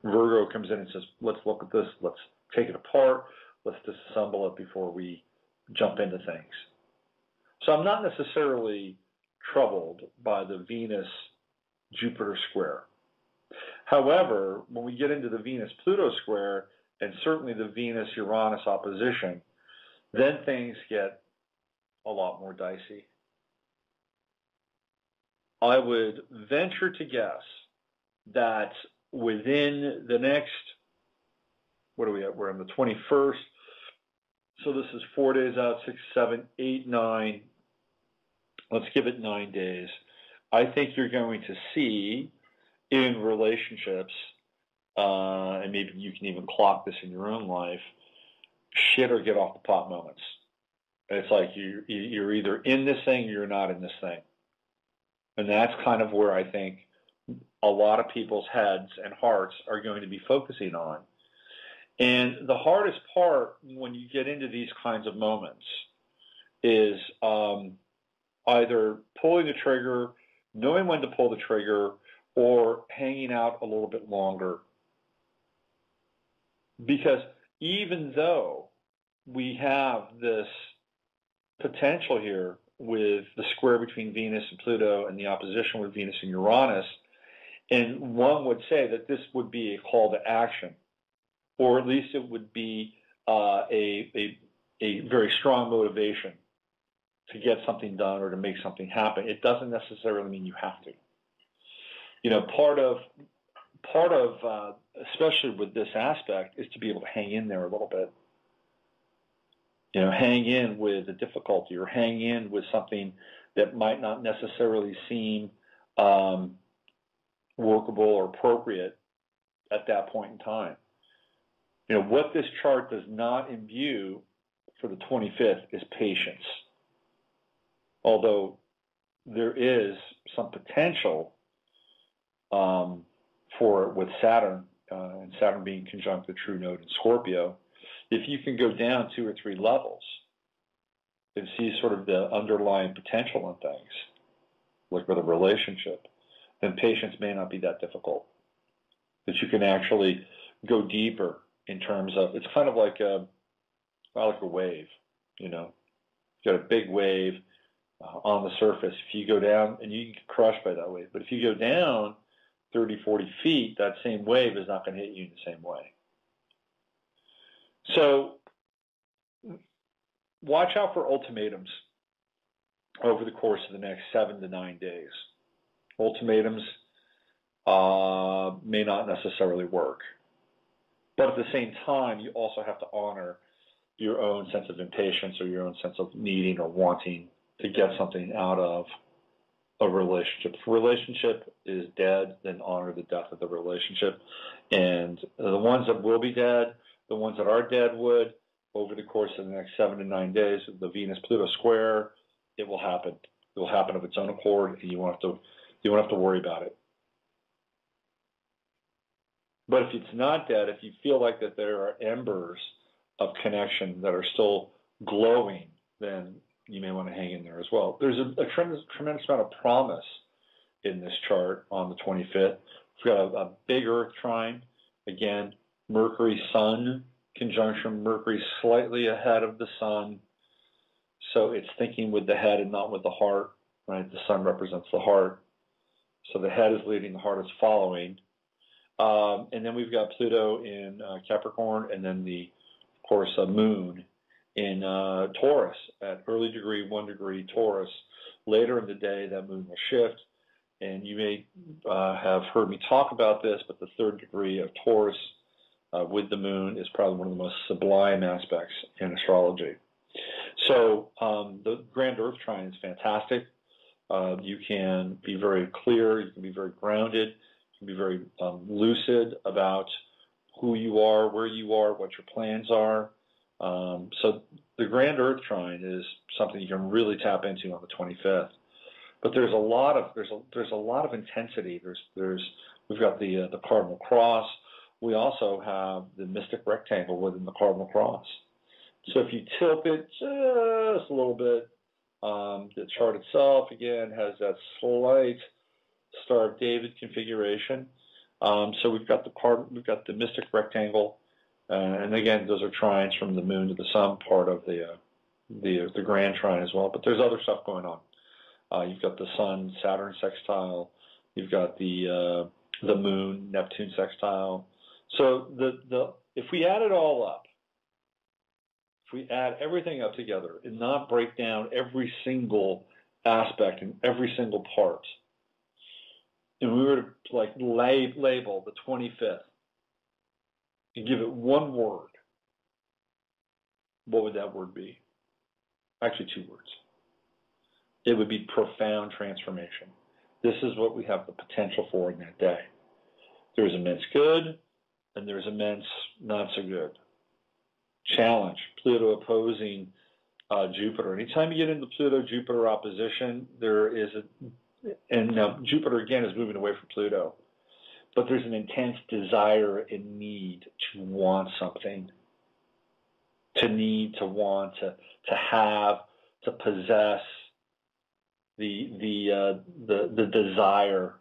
Virgo comes in and says, let's look at this, let's take it apart, let's disassemble it before we jump into things. So I'm not necessarily troubled by the Venus-Jupiter square. However, when we get into the Venus-Pluto square, and certainly the Venus-Uranus opposition, then things get a lot more dicey. I would venture to guess that within the next, what are we at? We're on the 21st. So this is 4 days out, 6, 7, 8, 9. Let's give it 9 days. I think you're going to see in relationships, and maybe you can even clock this in your own life, shit or get off the pot moments. It's like you're either in this thing or you're not in this thing. And that's kind of where I think a lot of people's heads and hearts are going to be focusing on. And the hardest part when you get into these kinds of moments is either pulling the trigger, knowing when to pull the trigger, or hanging out a little bit longer. Because even though we have this potential here with the square between Venus and Pluto and the opposition with Venus and Uranus, and one would say that this would be a call to action, or at least it would be a very strong motivation to get something done or to make something happen. It doesn't necessarily mean you have to. You know, part of especially with this aspect is to be able to hang in there a little bit. You know, hang in with a difficulty or hang in with something that might not necessarily seem workable or appropriate at that point in time. You know, what this chart does not imbue for the 25th is patience. Although there is some potential for it with Saturn, and Saturn being conjunct the true node in Scorpio, if you can go down 2 or 3 levels and see sort of the underlying potential in things, like with a relationship, then patience may not be that difficult. That you can actually go deeper in terms of, it's kind of like a wave, you know. You've got a big wave, on the surface. If you go down, and you get crushed by that wave, but if you go down 30, 40 feet, that same wave is not going to hit you in the same way. So watch out for ultimatums over the course of the next 7 to 9 days. Ultimatums may not necessarily work. But at the same time, you also have to honor your own sense of impatience or your own sense of needing or wanting to get something out of a relationship. If a relationship is dead, then honor the death of the relationship. And the ones that will be dead, the ones that are dead would, over the course of the next 7 to 9 days, the Venus-Pluto square, it will happen. It will happen of its own accord, and you won't have to worry about it. But if it's not dead, if you feel like that there are embers of connection that are still glowing, then you may want to hang in there as well. There's a tremendous amount of promise in this chart on the 25th. We've got a big Earth trine. Again, Mercury-Sun conjunction. Mercury slightly ahead of the Sun. So it's thinking with the head and not with the heart, right? The Sun represents the heart. So the head is leading, the heart is following. And then we've got Pluto in Capricorn, and then of course, Moon in Taurus at early degree, 1 degree Taurus. Later in the day, that Moon will shift, and you may have heard me talk about this, but the 3rd degree of Taurus with the Moon is probably one of the most sublime aspects in astrology. So the Grand Earth Trine is fantastic. You can be very clear, you can be very grounded, you can be very lucid about who you are, where you are, what your plans are. So the Grand Earth Trine is something you can really tap into on the 25th. But there's a lot of intensity. We've got the cardinal cross. We also have the mystic rectangle within the cardinal cross. So if you tilt it just a little bit, the chart itself again has that slight Star of David configuration. So we've got the mystic rectangle, and again, those are trines from the Moon to the Sun, part of the Grand Trine as well. But there's other stuff going on. You've got the Sun Saturn sextile. You've got the Moon Neptune sextile. So if we add it all up, if we add everything up together and not break down every single aspect and every single part, and we were to label the 25th and give it one word, what would that word be? Actually, 2 words. It would be profound transformation. This is what we have the potential for in that day. There's immense good, and there's immense not so good. Challenge, Pluto opposing Jupiter. Anytime you get into Pluto-Jupiter opposition, there is and now Jupiter again is moving away from Pluto, but there's an intense desire and need to want something, to need, to want, to have, to possess. The desire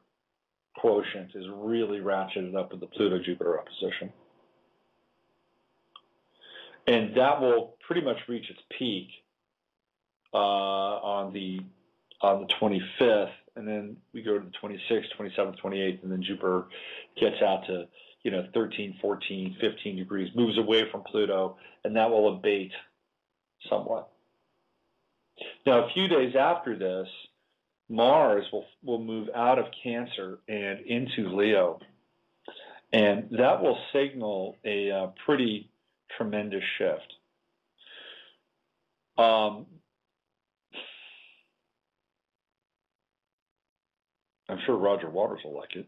quotient is really ratcheted up with the Pluto-Jupiter opposition. And that will pretty much reach its peak on the 25th, and then we go to the 26th, 27th, 28th, and then Jupiter gets out to 13, 14, 15 degrees, moves away from Pluto, and that will abate somewhat. Now, a few days after this, Mars will move out of Cancer and into Leo, and that will signal a pretty tremendous shift. I'm sure Roger Waters will like it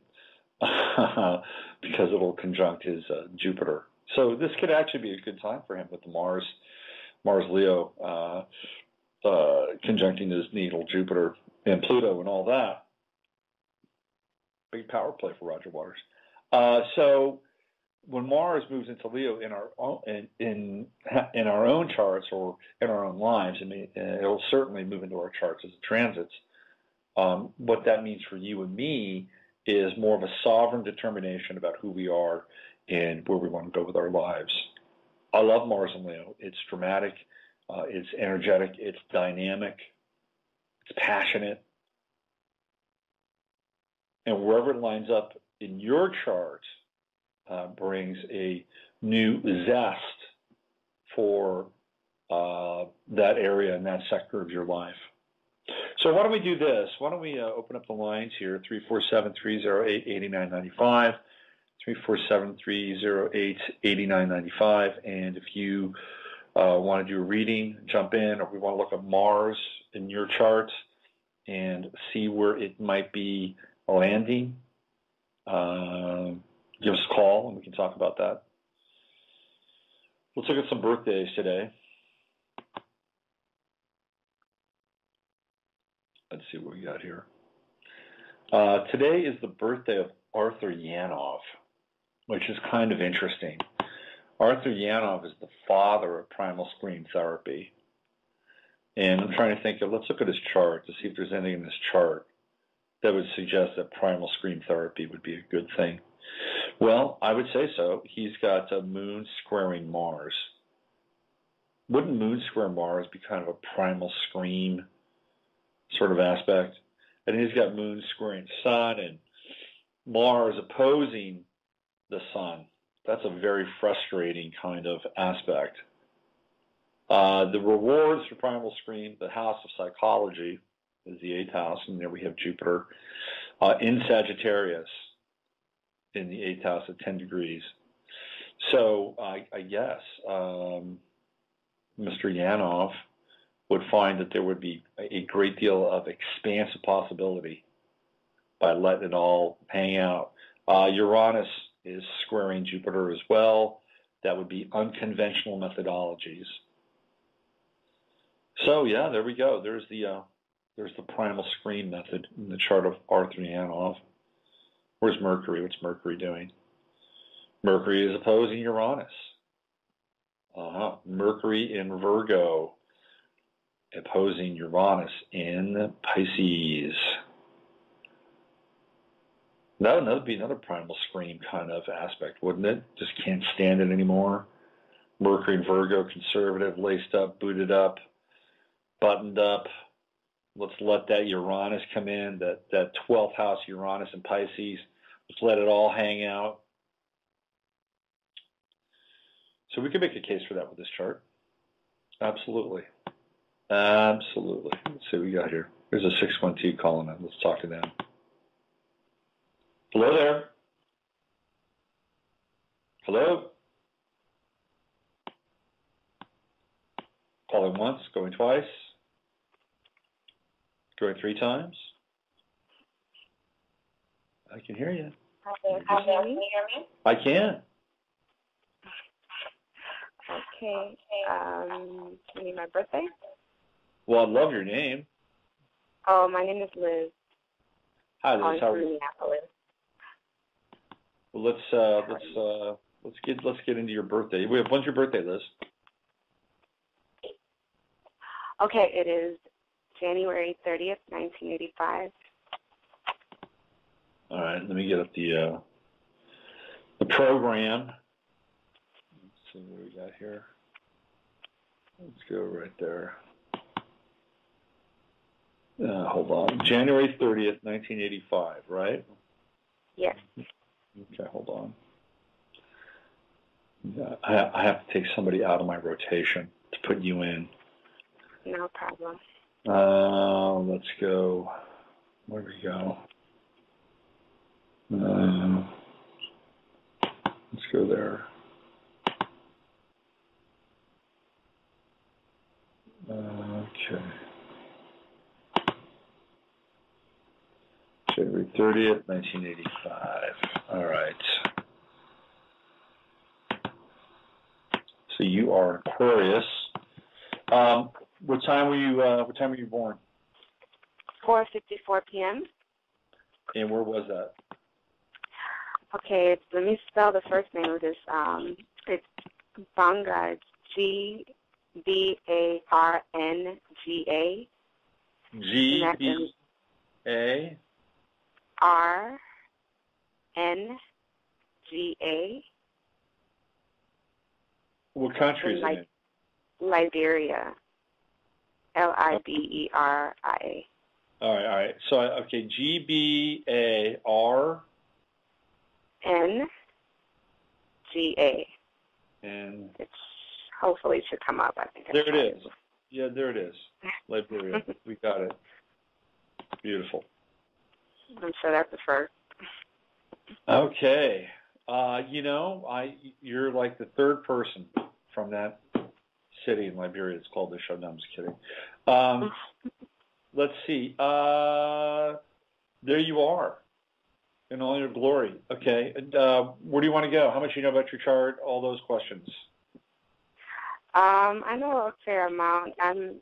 because it'll conjunct his Jupiter. So this could actually be a good time for him with the Mars Leo conjuncting his natal Jupiter and Pluto and all that. Big power play for Roger Waters. So when Mars moves into Leo in our own charts or in our own lives, it'll certainly move into our charts as it transits. What that means for you and me is more of a sovereign determination about who we are and where we want to go with our lives. I love Mars in Leo. It's dramatic, it's energetic, it's dynamic, It's passionate. And wherever it lines up in your chart brings a new zest for that area and that sector of your life. So why don't we do this? Why don't we open up the lines here, 347-308-8995, 347-308-8995. And if you want to do a reading, jump in, or we want to look at Mars in your chart and see where it might be landing, give us a call and we can talk about that. Let's look at some birthdays today. Let's see what we got here. Today is the birthday of Arthur Yanov, which is kind of interesting. Arthur Yanov is the father of primal screen therapy. And I'm trying to think of, let's look at his chart to see if there's anything in this chart that would suggest that primal screen therapy would be a good thing. Well, I would say so. He's got a moon squaring Mars. Wouldn't moon square Mars be kind of a primal scream sort of aspect? And he's got moon squaring Sun and Mars opposing the Sun. That's a very frustrating kind of aspect. The rewards for primal scream, the house of psychology is the 8th house, and there we have Jupiter in Sagittarius in the 8th house at 10 degrees. So I guess Mr. Yanov would find that there would be a great deal of expansive possibility by letting it all hang out. Uranus is squaring Jupiter as well. That would be unconventional methodologies. So yeah, there we go. There's the primal screen method in the chart of Arthur Yanov. Where's Mercury? What's Mercury doing? Mercury is opposing Uranus. Mercury in Virgo opposing Uranus in Pisces. That would be another primal scream kind of aspect, wouldn't it? Just can't stand it anymore. Mercury in Virgo, conservative, laced up, booted up, buttoned up. Let's let that Uranus come in, that 12th house Uranus in Pisces. Let's let it all hang out. So we can make a case for that with this chart. Absolutely. Absolutely. Let's see what we got here. There's a 612 calling in. Let's talk to them. Hello there. Hello? Calling once, going twice, going 3 times. I can hear you. Can you hear me? I can. Okay. You need my birthday? Well, I love your name. Oh, my name is Liz. Hi, Liz. How are you? Minneapolis. Well, let's get into your birthday. When's your birthday, Liz? Okay, it is January 30th, 1985. All right, let me get up the program. Let's see what we got here. Let's go right there. Hold on. January 30th, 1985, right? Yes. Okay, hold on. Yeah, I have to take somebody out of my rotation to put you in. No problem. Let's go. Where do we go? Let's go there. Okay. January 30th, 1985. All right. So you are Aquarius. What time were you born? 4:54 p.m. And where was that? Okay, let me spell the first name of this. It's Banga, G-B-A-R-N-G-A. G-B-A? R-N-G-A. What country is it in? Liberia. Liberia. All right. So, okay, GBARNGA. And Hopefully it should come up. I think there it is. Yeah, there it is. Liberia. We got it. Beautiful. I'm sure that's the first. Okay. You're like the third person from that city in Liberia. It's called the show. No, I'm just kidding. Let's see. There you are in all your glory. Okay. Where do you want to go? How much do you know about your chart? All those questions. I know a fair amount. I'm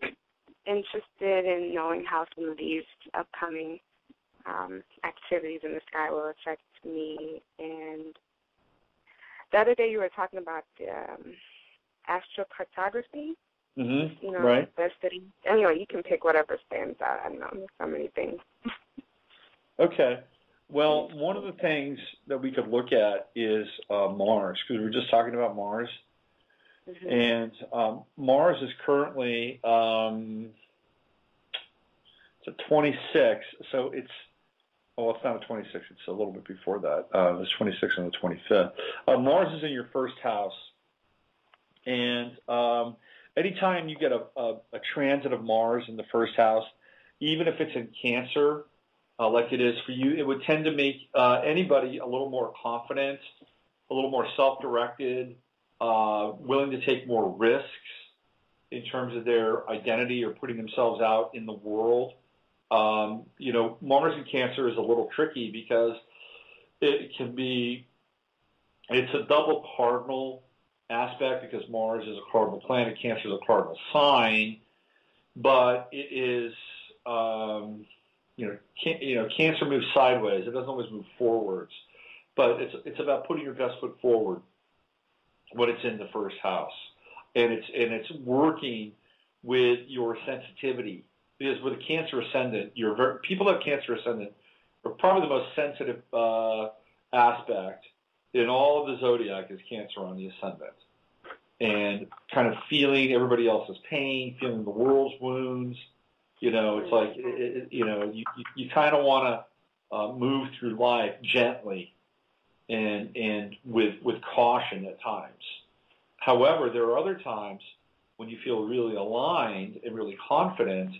interested in knowing how some of these upcoming activities in the sky will affect me. And the other day you were talking about astrocartography. Mm-hmm. Right. The city. Anyway, you can pick whatever stands out. I don't know. There's so many things. Okay. Well, one of the things that we could look at is Mars, because we were just talking about Mars. Mm-hmm. And Mars is currently it's a 26, so it's not a 26, it's a little bit before that. It's 26 on the 25th. Mars is in your first house, and anytime you get a transit of Mars in the first house, even if it's in Cancer, like it is for you, it would tend to make anybody a little more confident, a little more self-directed, willing to take more risks in terms of their identity or putting themselves out in the world. Mars in Cancer is a little tricky because it's a double cardinal aspect because Mars is a cardinal planet, Cancer is a cardinal sign, but it is, Cancer moves sideways. It doesn't always move forwards, but it's about putting your best foot forward when it's in the first house, and it's working with your sensitivity. Because with a Cancer ascendant, people that have Cancer ascendant are probably the most sensitive aspect in all of the zodiac is Cancer on the ascendant, and kind of feeling everybody else's pain, feeling the world's wounds. It's like you kind of want to move through life gently and with caution at times. However, there are other times when you feel really aligned and really confident,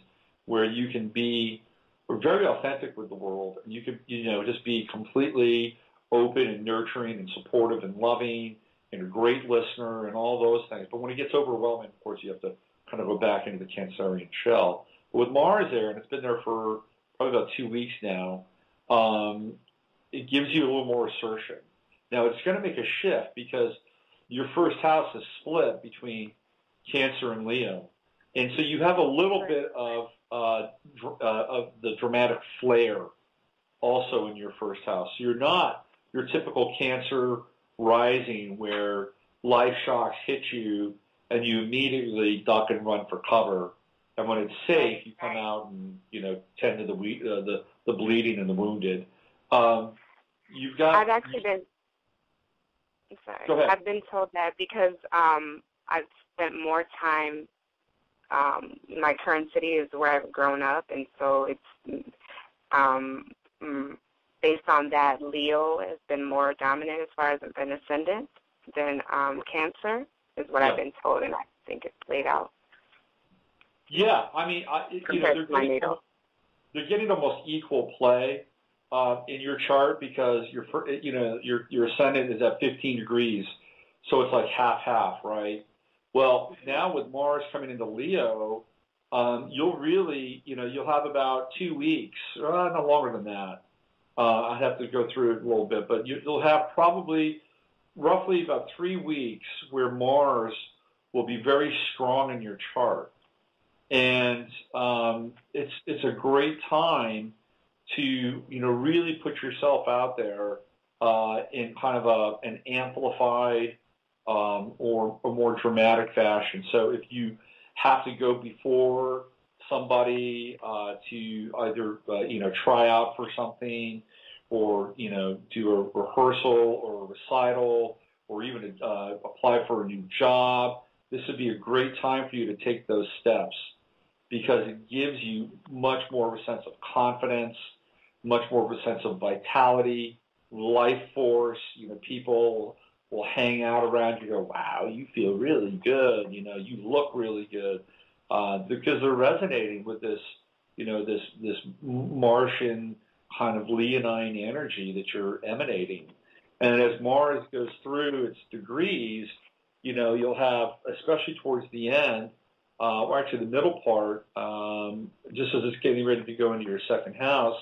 where you can be very authentic with the world, and you can just be completely open and nurturing and supportive and loving and a great listener and all those things. But when it gets overwhelming, of course, you have to kind of go back into the Cancerian shell. But with Mars there, and it's been there for probably about 2 weeks now, it gives you a little more assertion. Now, it's going to make a shift because your first house is split between Cancer and Leo. And so you have a little bit of the dramatic flair also in your first house. So you're not your typical Cancer rising where life shocks hit you and you immediately duck and run for cover. And when it's safe, you come out and tend to the bleeding and the wounded. You've got. I've actually been. I'm sorry. Go ahead. I've been told that because I've spent more time. My current city is where I've grown up, and so it's based on that. Leo has been more dominant as far as an ascendant than Cancer, is what I've been told, and I think it's played out. Yeah, I mean, they're getting almost equal play in your chart because your ascendant is at 15 degrees, so it's like half, right? Well, now with Mars coming into Leo, you'll really, you'll have about 2 weeks, or no longer than that. I'd have to go through it a little bit, but you'll have probably roughly about 3 weeks where Mars will be very strong in your chart. And it's a great time to really put yourself out there in kind of an amplified or a more dramatic fashion. So if you have to go before somebody to either try out for something, or do a rehearsal or a recital, or even apply for a new job, this would be a great time for you to take those steps. because it gives you much more of a sense of confidence, much more of a sense of vitality, life force. People will hang out around you and go, wow, you feel really good. You look really good, because they're resonating with this, this Martian kind of leonine energy that you're emanating. And as Mars goes through its degrees, you'll have, especially towards the end, or actually the middle part, just as it's getting ready to go into your second house,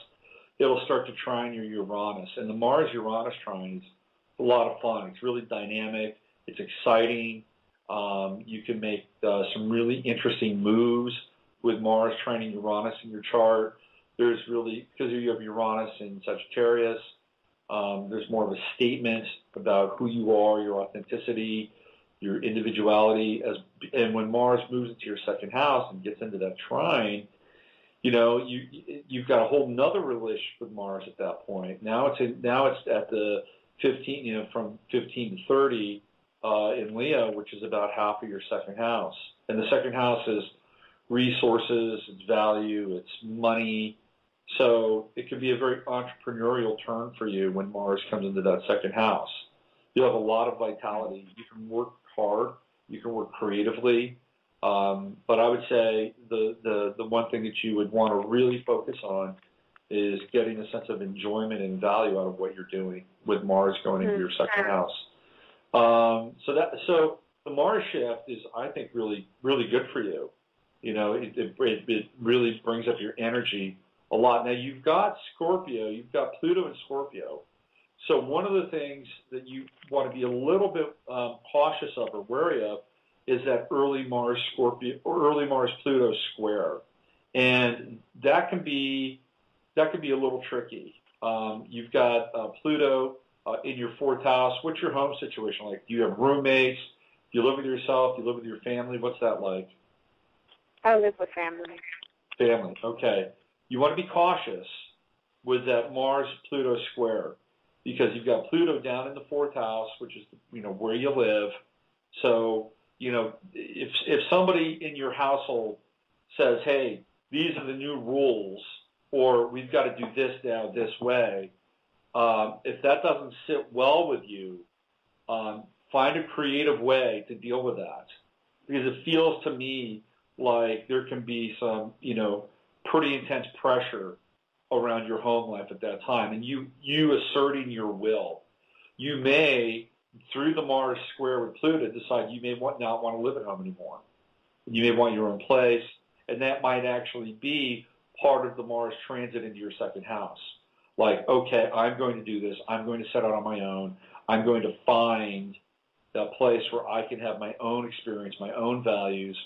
it'll start to trine your Uranus. And the Mars-Uranus trine is a lot of fun. It's really dynamic. It's exciting. You can make some really interesting moves with Mars trining Uranus in your chart. There's really, because you have Uranus in Sagittarius, there's more of a statement about who you are, your authenticity, your individuality. And when Mars moves into your second house and gets into that trine, you've got a whole nother relationship with Mars at that point. Now it's at the 15, from 15 to 30 in Leo, which is about half of your second house. And the second house is resources, it's value, it's money. So it can be a very entrepreneurial turn for you when Mars comes into that second house. You'll have a lot of vitality. You can work hard. You can work creatively. But I would say the one thing that you would want to really focus on is getting a sense of enjoyment and value out of what you're doing with Mars going into your second house. So the Mars shift is, I think, really, really good for you. It really brings up your energy a lot. Now, you've got Scorpio, you've got Pluto in Scorpio. So one of the things that you want to be a little bit cautious of or wary of is that early Mars Scorpio or early Mars Pluto square, and that can be a little tricky. You've got Pluto in your fourth house. What's your home situation like? Do you have roommates? Do you live with yourself? Do you live with your family? What's that like? I live with family. Family, okay. You want to be cautious with that Mars-Pluto square because you've got Pluto down in the fourth house, which is where you live. So if somebody in your household says, "Hey, these are the new rules," or "We've got to do this now this way," if that doesn't sit well with you, find a creative way to deal with that, because it feels to me like there can be some, pretty intense pressure around your home life at that time, and you asserting your will. You may, through the Mars square with Pluto, decide you may not want to live at home anymore. You may want your own place, and that might actually be part of the Mars transit into your second house. Like, okay, I'm going to do this. I'm going to set out on my own. I'm going to find that place where I can have my own experience, my own values,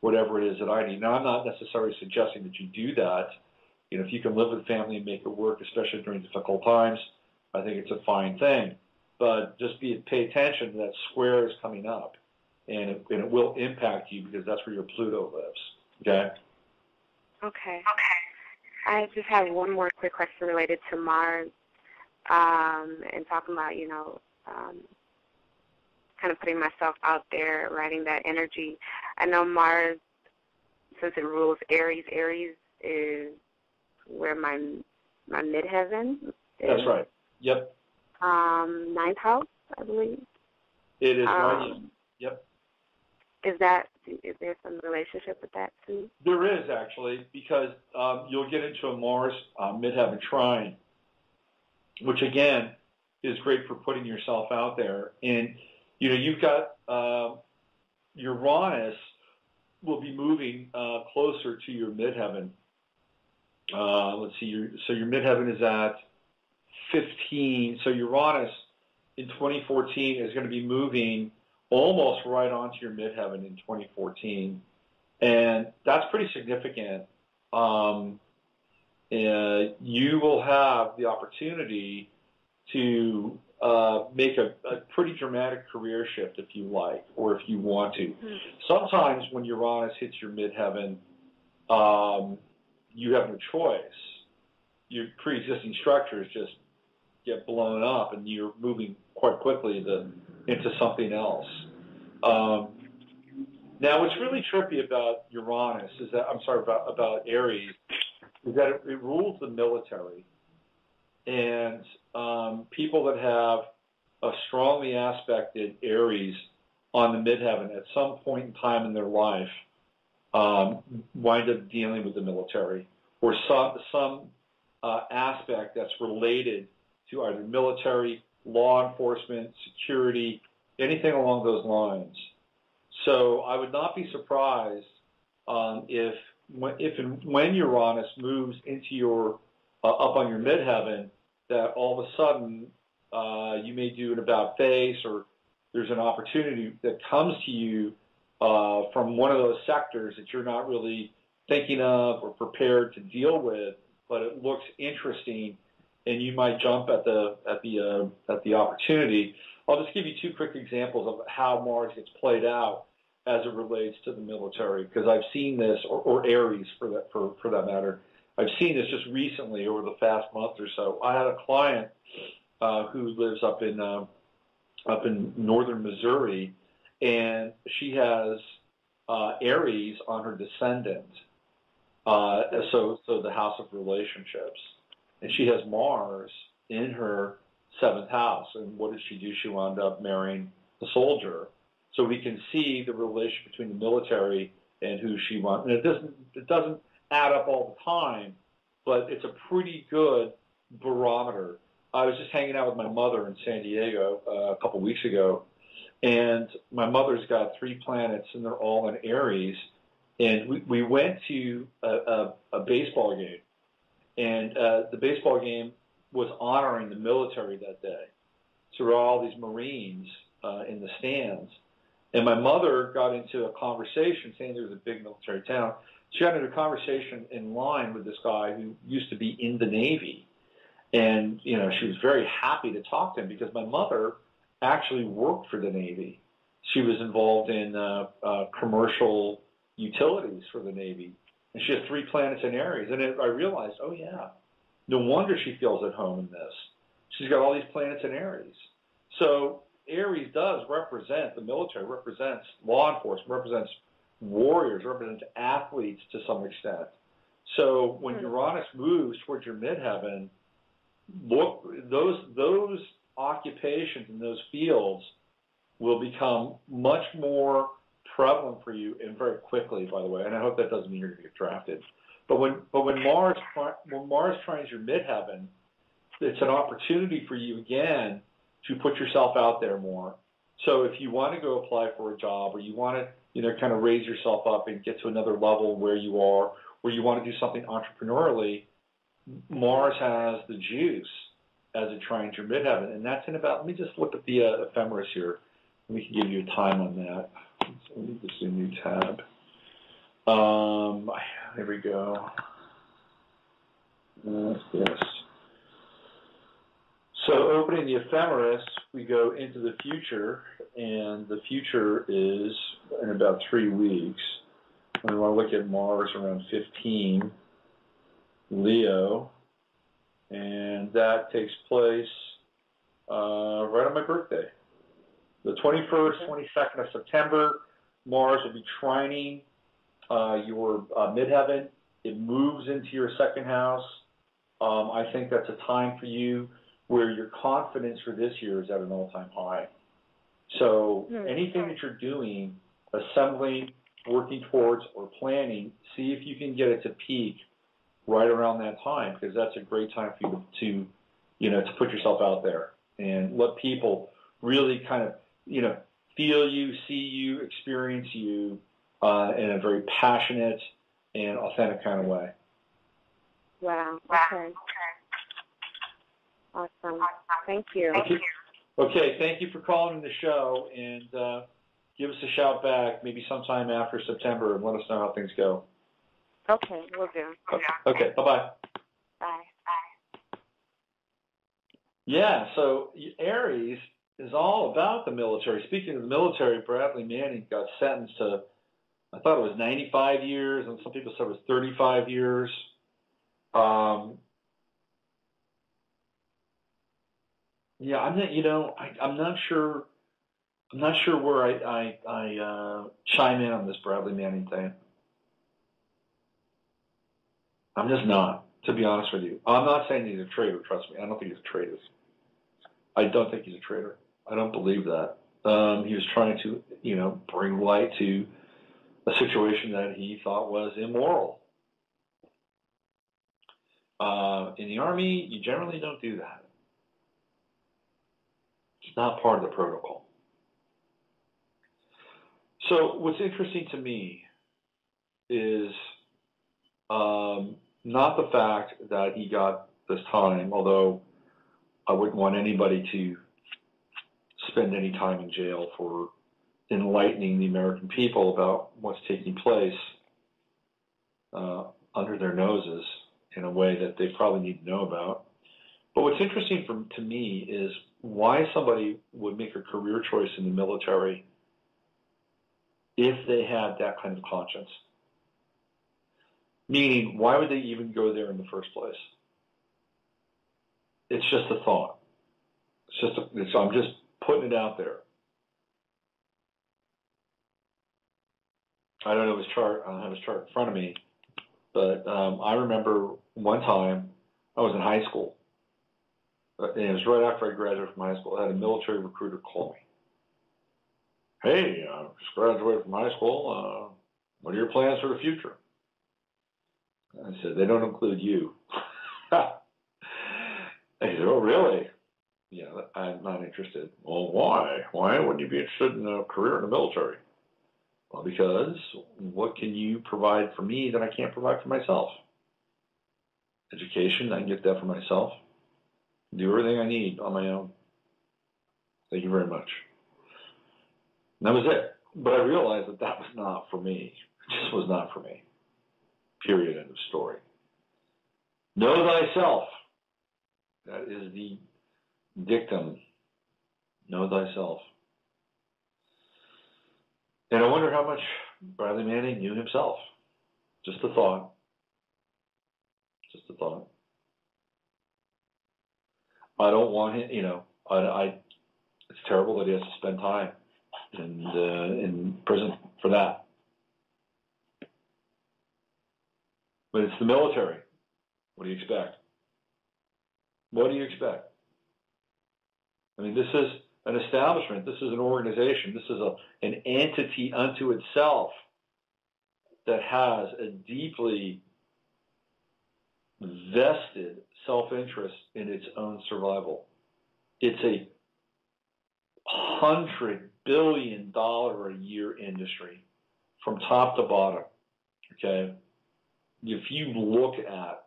whatever it is that I need. Now, I'm not necessarily suggesting that you do that. If you can live with family and make it work, especially during difficult times, I think it's a fine thing. But just pay attention to that square is coming up, and it will impact you because that's where your Pluto lives. Okay? Okay. I just have one more quick question related to Mars, and talking about, kind of putting myself out there, writing that energy. I know Mars, since it rules Aries is where my midheaven is. That's right. Yep. Ninth house, I believe. It is right. Yep. Is there some relationship with that too? There is, actually, because you'll get into a Mars midheaven trine, which again is great for putting yourself out there. And you've got Uranus will be moving closer to your midheaven. Let's see, your midheaven is at 15. So Uranus in 2014 is going to be moving almost right onto your midheaven in 2014, and that's pretty significant. You will have the opportunity to make a pretty dramatic career shift if you like, or if you want to. Mm-hmm. Sometimes when Uranus hits your midheaven, you have no choice. Your pre-existing structures just get blown up, and you're moving quite quickly into something else. Now, what's really trippy about Uranus is that, about Aries, is that it rules the military. And people that have a strongly aspected Aries on the midheaven at some point in time in their life wind up dealing with the military or some aspect that's related to either military, law enforcement, security, anything along those lines. So I would not be surprised if and when Uranus moves into your up on your midheaven, that all of a sudden you may do an about face, or there's an opportunity that comes to you from one of those sectors that you're not really thinking of or prepared to deal with, but it looks interesting, and you might jump at the opportunity. I'll just give you two quick examples of how Mars gets played out as it relates to the military, because I've seen this, or Aries for that matter. I've seen this just recently over the past month or so. I had a client who lives up in northern Missouri, and she has Aries on her descendant, so the house of relationships, and she has Mars in her seventh house. And what did she do? She wound up marrying a soldier. So we can see the relation between the military and who she wants. And it doesn't add up all the time, but it's a pretty good barometer. I was just hanging out with my mother in San Diego a couple weeks ago, and my mother's got 3 planets, and they're all in Aries. And we went to a baseball game, and the baseball game was honoring the military that day. So there were all these Marines in the stands. And my mother got into a conversation, saying there was a big military town. She got into a conversation in line with this guy who used to be in the Navy. And, she was very happy to talk to him because my mother actually worked for the Navy. She was involved in commercial utilities for the Navy. And she has 3 planets in Aries. And I realized, oh, yeah, no wonder she feels at home in this. She's got all these planets in Aries. So Aries does represent the military, represents law enforcement, represents warriors, represents athletes to some extent. So when Uranus moves towards your midheaven, look, those occupations and those fields will become much more prevalent for you, and very quickly, by the way. And I hope that doesn't mean you're going to get drafted. But when Mars trines your midheaven, it's an opportunity for you again to put yourself out there more. So if you want to go apply for a job, or you want to, kind of raise yourself up and get to another level where you are, or you want to do something entrepreneurially, Mars has the juice as it trines your midheaven. And that's in about, let me just look at the ephemeris here. We can give you a time on that. So let me just do a new tab. There we go. Yes. So opening the ephemeris, we go into the future, and the future is in about 3 weeks. And we want to look at Mars around 15, Leo, and that takes place right on my birthday. The 21st, 22nd of September, Mars will be trining your midheaven. It moves into your second house. I think that's a time for you where your confidence for this year is at an all-time high. So anything that you're doing, assembling, working towards, or planning, see if you can get it to peak right around that time, because that's a great time for you to put yourself out there and let people really kind of, feel you, see you, experience you in a very passionate and authentic kind of way. Wow. Okay. Awesome. Thank you. Okay, thank you for calling the show, and give us a shout back maybe sometime after September and let us know how things go. Okay, will do. Okay, bye-bye. Bye. Yeah, so Aries is all about the military. Speaking of the military, Bradley Manning got sentenced to, I thought it was 95 years, and some people said it was 35 years. Yeah, I'm not sure I'm not sure where I chime in on this Bradley Manning thing. I'm just not, to be honest with you. I'm not saying he's a traitor, trust me. I don't think he's a traitor. I don't think he's a traitor. I don't believe that. He was trying to, bring light to a situation that he thought was immoral. In the Army, you generally don't do that. It's not part of the protocol. So what's interesting to me is not the fact that he got this time, although I wouldn't want anybody to spend any time in jail for enlightening the American people about what's taking place under their noses in a way that they probably need to know about. But what's interesting to me is why somebody would make a career choice in the military if they had that kind of conscience. Meaning, why would they even go there in the first place? It's just a thought. I'm just putting it out there. I don't know his chart. I don't have his chart in front of me. But I remember one time I was in high school. And it was right after I graduated from high school. I had a military recruiter call me. Hey, I just graduated from high school. What are your plans for the future? I said, they don't include you. He said, oh, really? Yeah, I'm not interested. Well, why? Why wouldn't you be interested in a career in the military? Well, because what can you provide for me that I can't provide for myself? Education, I can get that for myself. Do everything I need on my own. Thank you very much. And that was it. But I realized that was not for me. It just was not for me. Period. End of story. Know thyself. That is the dictum. Know thyself. And I wonder how much Bradley Manning knew himself. Just a thought. Just a thought. I don't want him, it's terrible that he has to spend time in prison for that. But it's the military. What do you expect? What do you expect? I mean, this is an establishment. This is an organization. This is an entity unto itself that has a deeply vested self-interest in its own survival. It's a $100 billion a year industry from top to bottom. Okay? If you look at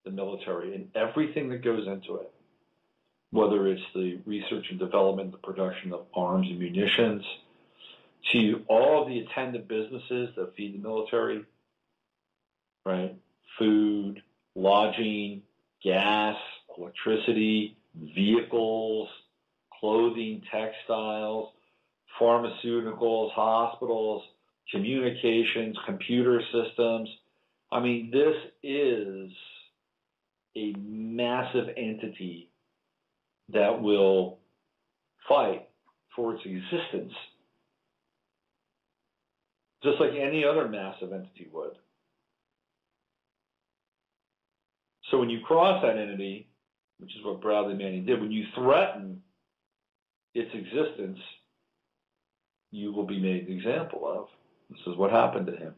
the military and everything that goes into it, whether it's the research and development, the production of arms and munitions, to all of the attendant businesses that feed the military, right? Food, lodging, gas, electricity, vehicles, clothing, textiles, pharmaceuticals, hospitals, communications, computer systems. I mean, this is a massive entity that will fight for its existence, just like any other massive entity would. So when you cross that entity, which is what Bradley Manning did, when you threaten its existence, you will be made an example of. This is what happened to him.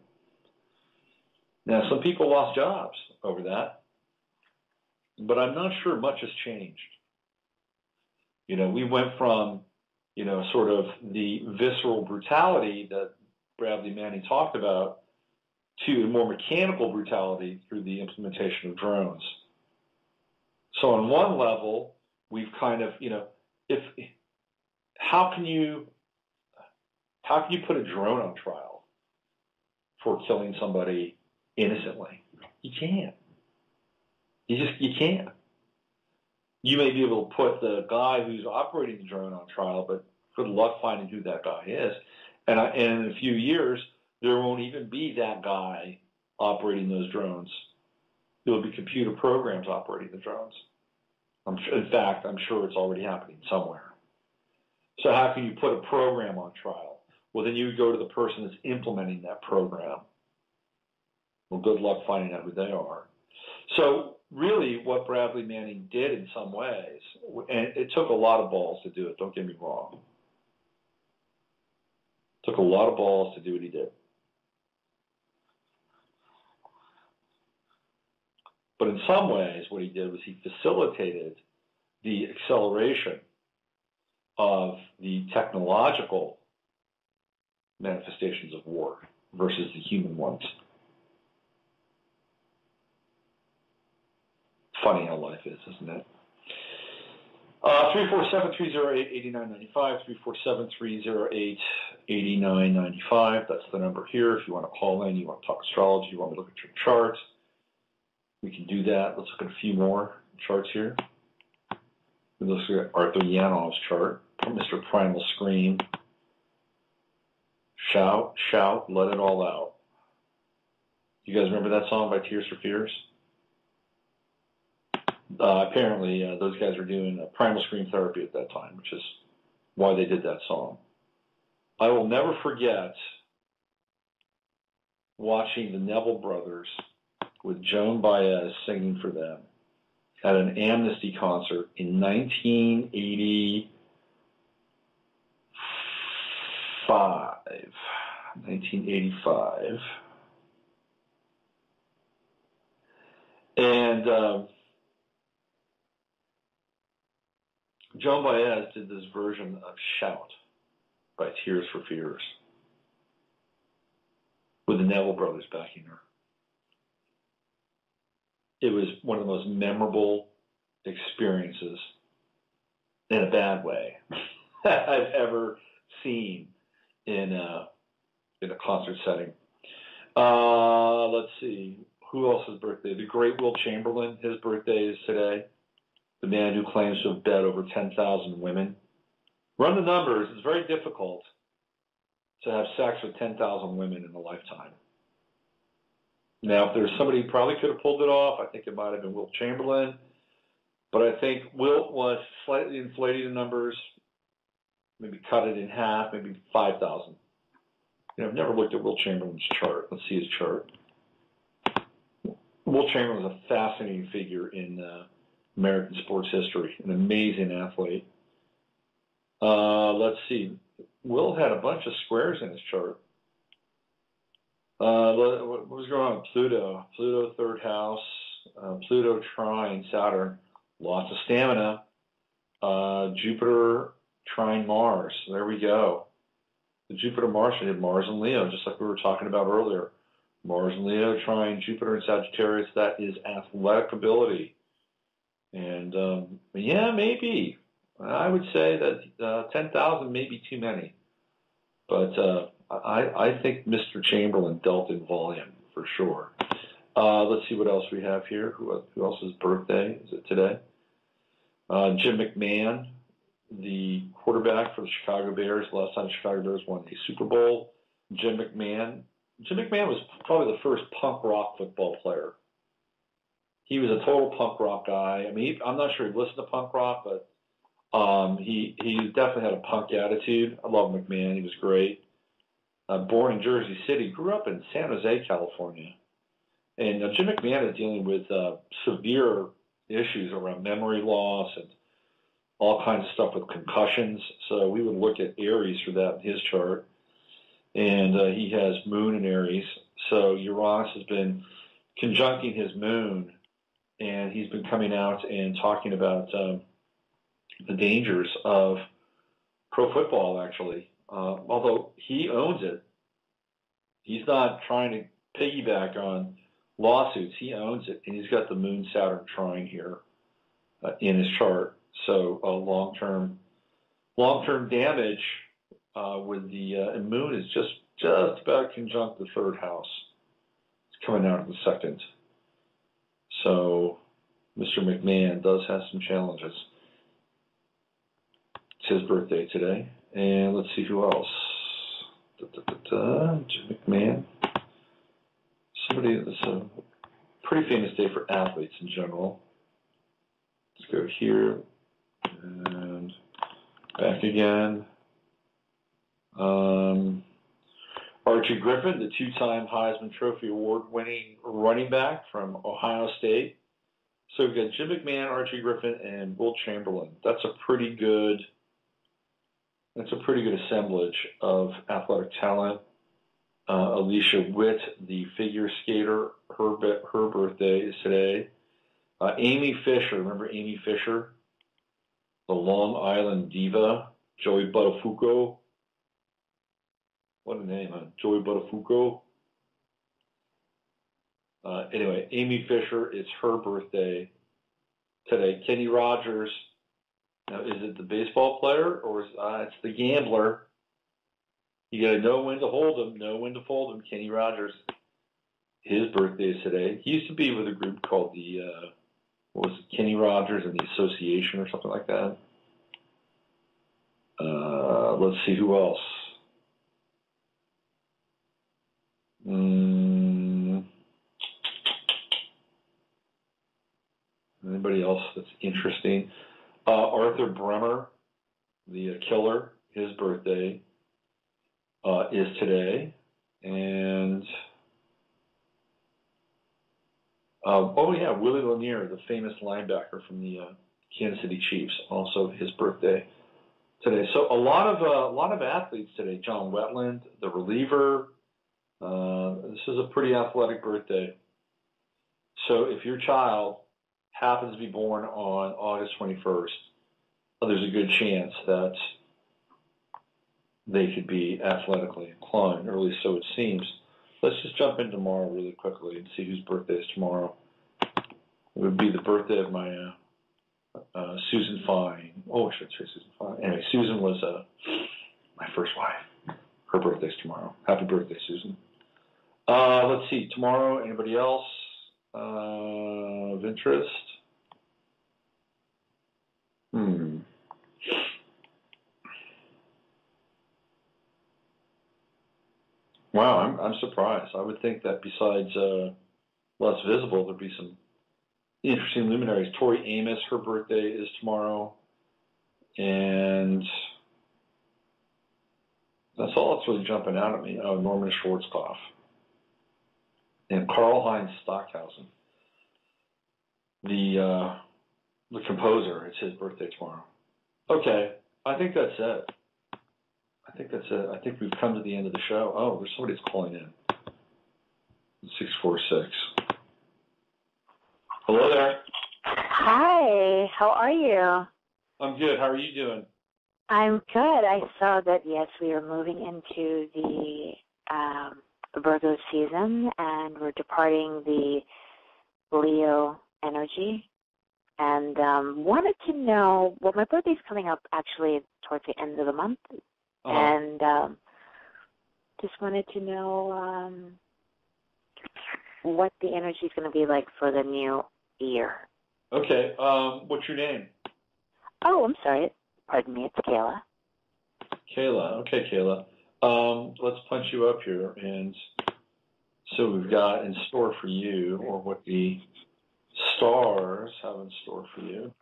Now, some people lost jobs over that, but I'm not sure much has changed. We went from, sort of the visceral brutality that Bradley Manning talked about to a more mechanical brutality through the implementation of drones. So on one level, we've kind of, how can you put a drone on trial for killing somebody innocently? You can't. You can't. You may be able to put the guy who's operating the drone on trial, but good luck finding who that guy is. And in a few years, there won't even be that guy operating those drones. There will be computer programs operating the drones. In fact, I'm sure it's already happening somewhere. So how can you put a program on trial? Well, then you would go to the person that's implementing that program. Well, good luck finding out who they are. So really what Bradley Manning did in some ways, and it took a lot of balls to do it, don't get me wrong. It took a lot of balls to do what he did. But in some ways, what he did was he facilitated the acceleration of the technological manifestations of war versus the human ones. Funny how life is, isn't it? 347-308-8995, 347-308-8995. That's the number here. If you want to call in, you want to talk astrology, you want me to look at your charts, we can do that. Let's look at a few more charts here. Let's look at Arthur Yanov's chart. Mr. Primal Scream. Shout, shout, let it all out. You guys remember that song by Tears for Fears? Apparently, those guys were doing primal scream therapy at that time, which is why they did that song. I will never forget watching the Neville Brothers with Joan Baez singing for them at an Amnesty concert in 1985. And Joan Baez did this version of Shout by Tears for Fears with the Neville Brothers backing her. It was one of the most memorable experiences, in a bad way, I've ever seen in a concert setting. Let's see. Who else's birthday? The great Will Chamberlain. His birthday is today. The man who claims to have bed over 10,000 women. Run the numbers. It's very difficult to have sex with 10,000 women in a lifetime. Now, if there's somebody who probably could have pulled it off, I think it might have been Will Chamberlain. But I think Wilt was slightly inflating the numbers, maybe cut it in half, maybe 5,000. I've never looked at Will Chamberlain's chart. Let's see his chart. Will Chamberlain is a fascinating figure in American sports history, an amazing athlete. Let's see. Will had a bunch of squares in his chart. What was going on with Pluto? Pluto, third house. Pluto trine Saturn. Lots of stamina. Jupiter trine Mars. There we go. The Jupiter-Mars, we had Mars and Leo, just like we were talking about earlier. Mars and Leo trine Jupiter and Sagittarius. That is athletic ability. And, yeah, maybe. I would say that 10,000 may be too many. But I think Mr. Chamberlain dealt in volume for sure. Let's see what else we have here. Who else's birthday is it today? Jim McMahon, the quarterback for the Chicago Bears. Last time the Chicago Bears won a Super Bowl. Jim McMahon was probably the first punk rock football player. He was a total punk rock guy. I mean, I'm not sure he listened to punk rock, but he definitely had a punk attitude. I love McMahon. He was great. Born in Jersey City, grew up in San Jose, California. And Jim McMahon is dealing with severe issues around memory loss and all kinds of stuff with concussions. So we would look at Aries for that in his chart. And he has moon in Aries. So Uranus has been conjuncting his moon. And he's been coming out and talking about the dangers of pro football, actually. Although he owns it. He's not trying to piggyback on lawsuits. He owns it. And he's got the Moon-Saturn trine here in his chart. So long-term damage with the moon is just about conjunct the third house. It's coming out of the second. So Mr. McMahon does have some challenges. It's his birthday today. And let's see who else. Jim McMahon. Somebody that's a pretty famous day for athletes in general. Let's go here. And Back again. Archie Griffin, the two-time Heisman Trophy award-winning running back from Ohio State. So we've got Jim McMahon, Archie Griffin, and Will Chamberlain. That's a pretty good assemblage of athletic talent. Alicia Witt, the figure skater, her birthday is today. Amy Fisher, remember Amy Fisher? The Long Island diva, Joey Buttafuoco. What a name, huh? Joey Buttafuoco. Anyway, Amy Fisher, it's her birthday today. Kenny Rogers, now is it the baseball player or it's the gambler? You got to know when to hold him, know when to fold him. Kenny Rogers, his birthday is today. He used to be with a group called the, what was it, Kenny Rogers and the Association or something like that. Let's see who else. Anybody else that's interesting? Arthur Bremer, the killer, his birthday is today. And, Willie Lanier, the famous linebacker from the Kansas City Chiefs, also his birthday today. So a lot of athletes today. John Wetland, the reliever. This is a pretty athletic birthday. So if your child happens to be born on August 21st, there's a good chance that they could be athletically inclined, or at least so it seems. Let's just jump in tomorrow really quickly and see whose birthday is tomorrow. It would be the birthday of my Susan Fine. Oh, I should say Susan Fine. Anyway, Susan was my first wife. Her birthday's tomorrow. Happy birthday, Susan. Let's see. Tomorrow, anybody else of interest? Wow, I'm surprised. I would think that besides less visible, there'd be some interesting luminaries. Tori Amos, her birthday is tomorrow. And that's all that's really jumping out at me. Oh, Norman Schwarzkopf. And Karl-Heinz Stockhausen, the composer. It's his birthday tomorrow. Okay, I think that's it. I think we've come to the end of the show. Oh, there's somebody that's calling in. 646. Hello there. Hi, how are you? I'm good. How are you doing? I'm good. I saw that, yes, we are moving into the Virgo season, and we're departing the Leo energy. And wanted to know, well, my birthday's coming up actually towards the end of the month. And just wanted to know what the energy is going to be like for the new year. Okay. What's your name? Oh, I'm sorry. Pardon me. It's Kayla. Kayla. Okay, Kayla. Let's punch you up here. And so we've got in store for you, or what the stars have in store for you.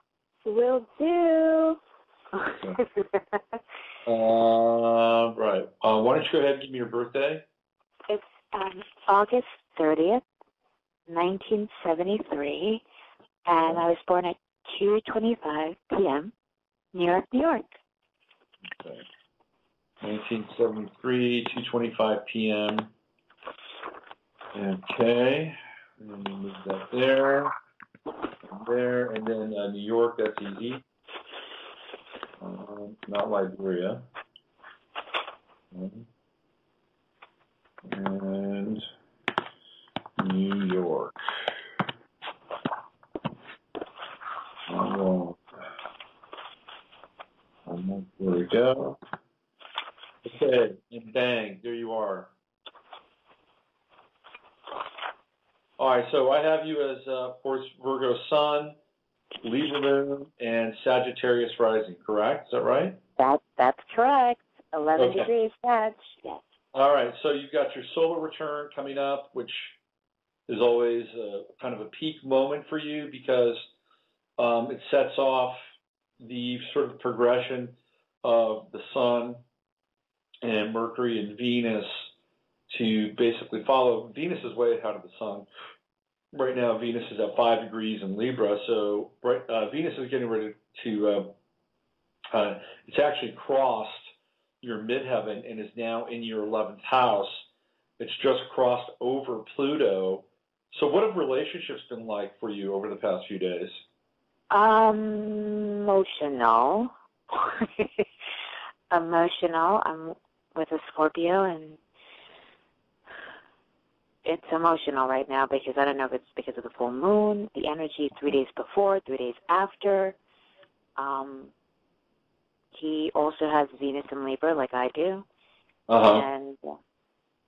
Will do. Okay. Right. Why don't you go ahead and give me your birthday? It's August 30th, 1973, and I was born at 2:25 p.m., New York, New York. Okay. 1973, 2:25 p.m. Okay. And then we move that there, and then New York, that's easy. Not Liberia. And New York. There we go. Okay, and bang, there you are. All right, so I have you as, of course, Virgo Sun, Libra Moon, and Sagittarius Rising, correct? Is that right? That's correct. 11 degrees Sag, yes. All right, so you've got your solar return coming up, which is always kind of a peak moment for you because it sets off the sort of progression of the Sun and Mercury and Venus to basically follow. Venus is way ahead of the Sun. Right now, Venus is at 5 degrees in Libra, so Venus is getting ready to, it's actually crossed your midheaven and is now in your 11th house. It's just crossed over Pluto. So what have relationships been like for you over the past few days? Emotional. Emotional. I'm with a Scorpio, and it's emotional right now because I don't know if it's because of the full moon, the energy 3 days before, 3 days after. He also has Venus in Libra like I do. And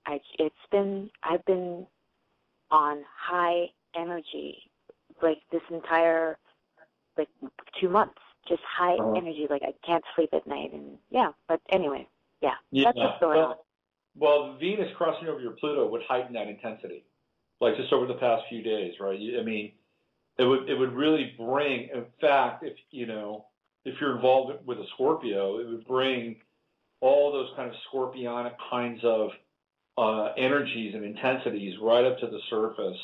I've been on high energy like this entire 2 months, just high energy, like I can't sleep at night, and but anyway, that's what's going on. Well, Venus crossing over your Pluto would heighten that intensity, like just over the past few days, right? I mean, it would really bring. In fact, if you're involved with a Scorpio, it would bring all those kind of scorpionic kinds of energies and intensities right up to the surface.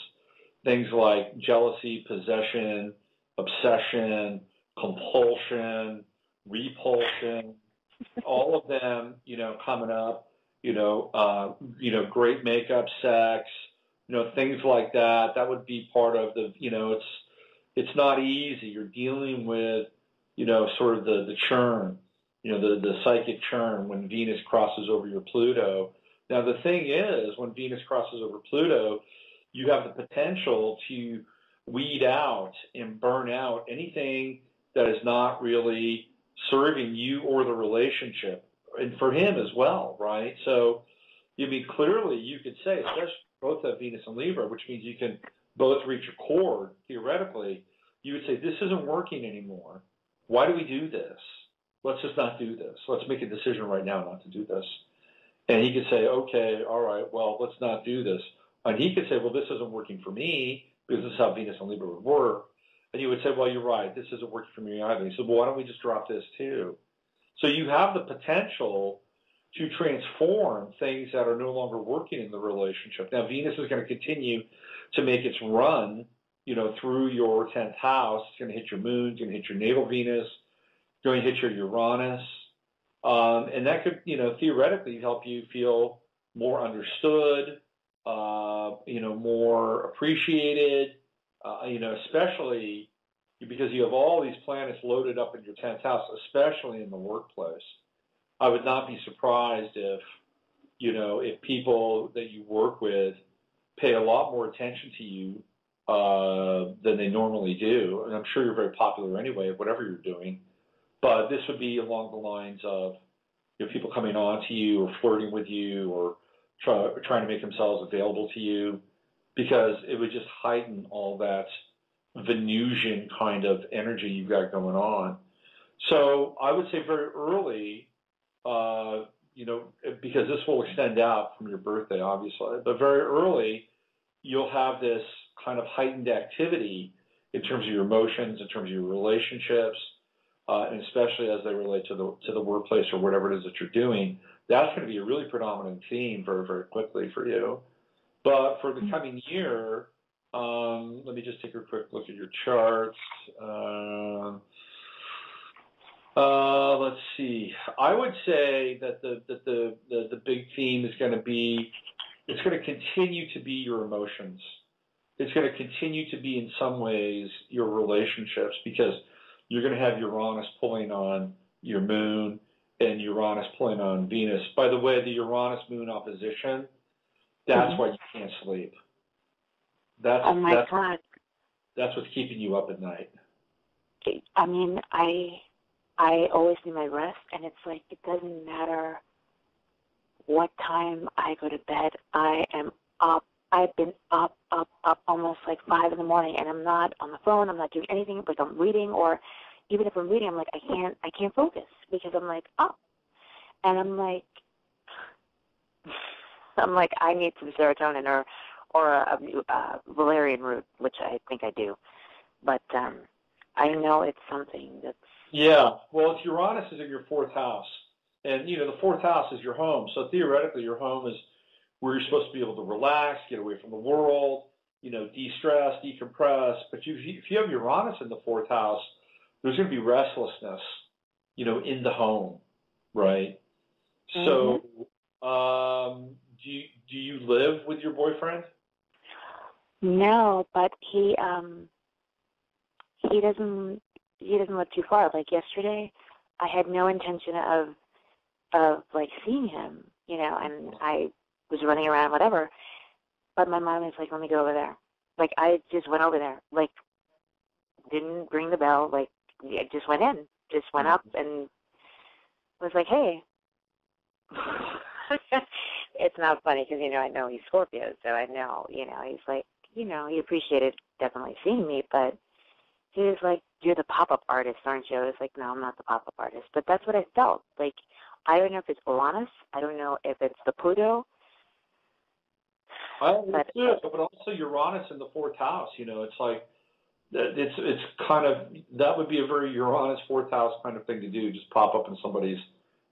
Things like jealousy, possession, obsession, compulsion, repulsion, all of them, coming up. Great makeup, sex, things like that. That would be part of the. It's not easy. You're dealing with, sort of the churn, the psychic churn when Venus crosses over your Pluto. Now, the thing is, when Venus crosses over Pluto, you have the potential to weed out and burn out anything that is not really serving you or the relationship, and for him as well, right? So, clearly you could say, especially both have Venus and Libra, which means you can both reach a chord, theoretically, you would say, this isn't working anymore. Why do we do this? Let's just not do this. Let's make a decision right now not to do this. And he could say, okay, all right, well, let's not do this. And he could say, well, this isn't working for me, because this is how Venus and Libra would work. And you would say, well, you're right, this isn't working for me either. He said, well, why don't we just drop this too? So you have the potential to transform things that are no longer working in the relationship. Now, Venus is going to continue to make its run, through your 10th house. It's going to hit your moon, it's going to hit your natal Venus, it's going to hit your Uranus. And that could, theoretically help you feel more understood, more appreciated, especially because you have all these planets loaded up in your 10th house, especially in the workplace. I would not be surprised if people that you work with pay a lot more attention to you than they normally do. And I'm sure you're very popular anyway, whatever you're doing. But this would be along the lines of people coming on to you or flirting with you or trying to make themselves available to you, because it would just heighten all that Venusian kind of energy you've got going on. So I would say very early, because this will extend out from your birthday, obviously, but very early, you'll have this kind of heightened activity in terms of your emotions, in terms of your relationships, and especially as they relate to the workplace or whatever it is that you're doing. That's going to be a really predominant theme very, very quickly for you. But for the coming year, let me just take a quick look at your charts. Let's see. I would say that the big theme is going to be, it's going to continue to be your emotions. It's going to continue to be, in some ways, your relationships, because you're going to have Uranus pulling on your moon and Uranus pulling on Venus. By the way, the Uranus-Moon opposition, that's why you can't sleep. God. That's what's keeping you up at night. I mean, I always need my rest, and it's like it doesn't matter what time I go to bed. I am up. I've been up almost like 5 in the morning, and I'm not on the phone. I'm not doing anything. Like I'm reading, or even if I'm reading, I'm like I can't focus because I'm like up, and I'm like I need some serotonin or a valerian root, which I think I do, but I know it's something that's... Yeah, well, if Uranus is in your fourth house, and the fourth house is your home, so theoretically your home is where you're supposed to be able to relax, get away from the world, de-stress, decompress. But if you have Uranus in the fourth house, there's going to be restlessness, in the home, right? Mm-hmm. So, do you live with your boyfriend? No, but he doesn't live too far. Like yesterday, I had no intention of like seeing him, and I was running around, whatever. But my mom was like, let me go over there. Like, I just went over there. Like, didn't ring the bell. Like, I just went in. Just went up and was like, hey. It's not funny because, I know he's Scorpio, so I know, he's like, he appreciated definitely seeing me, but he was like, you're the pop-up artist, aren't you? I was like, no, I'm not the pop-up artist. But that's what I felt. Like, I don't know if it's Uranus. I don't know if it's the Pluto. But also Uranus in the fourth house. It's like it's kind of, that would be a very Uranus fourth house kind of thing to do. Just pop up in somebody's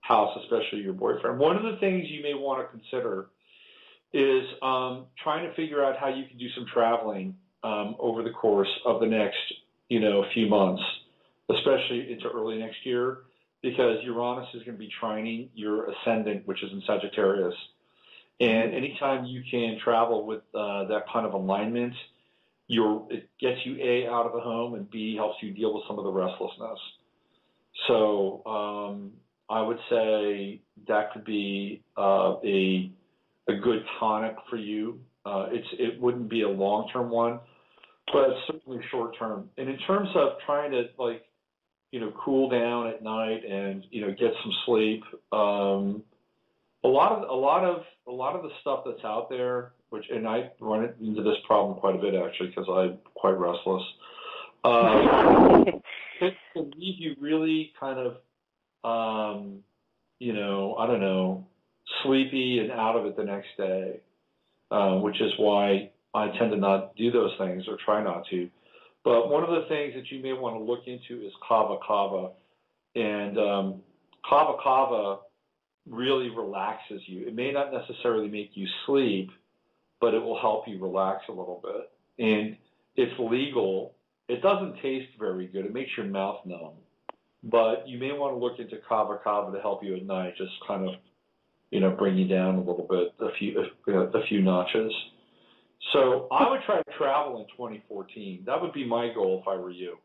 house, especially your boyfriend. One of the things you may want to consider is trying to figure out how you can do some traveling over the course of the next few months, especially into early next year, because Uranus is going to be trining your ascendant, which is in Sagittarius. And anytime you can travel with that kind of alignment, it gets you A, out of the home, and B, helps you deal with some of the restlessness. So I would say that could be a good tonic for you. It wouldn't be a long-term one, but certainly short-term. And in terms of trying to cool down at night and get some sleep, a lot of the stuff that's out there, and I run into this problem quite a bit actually because I'm quite restless. It can leave you really kind of, I don't know, sleepy and out of it the next day, which is why I tend to not do those things or try not to. But one of the things that you may want to look into is kava kava, and kava kava really relaxes you. It may not necessarily make you sleep, but it will help you relax a little bit. And it's legal. It doesn't taste very good. It makes your mouth numb. But you may want to look into kava kava to help you at night, just kind of, bring you down a little bit, a few notches. So I would try to travel in 2014. That would be my goal if I were you.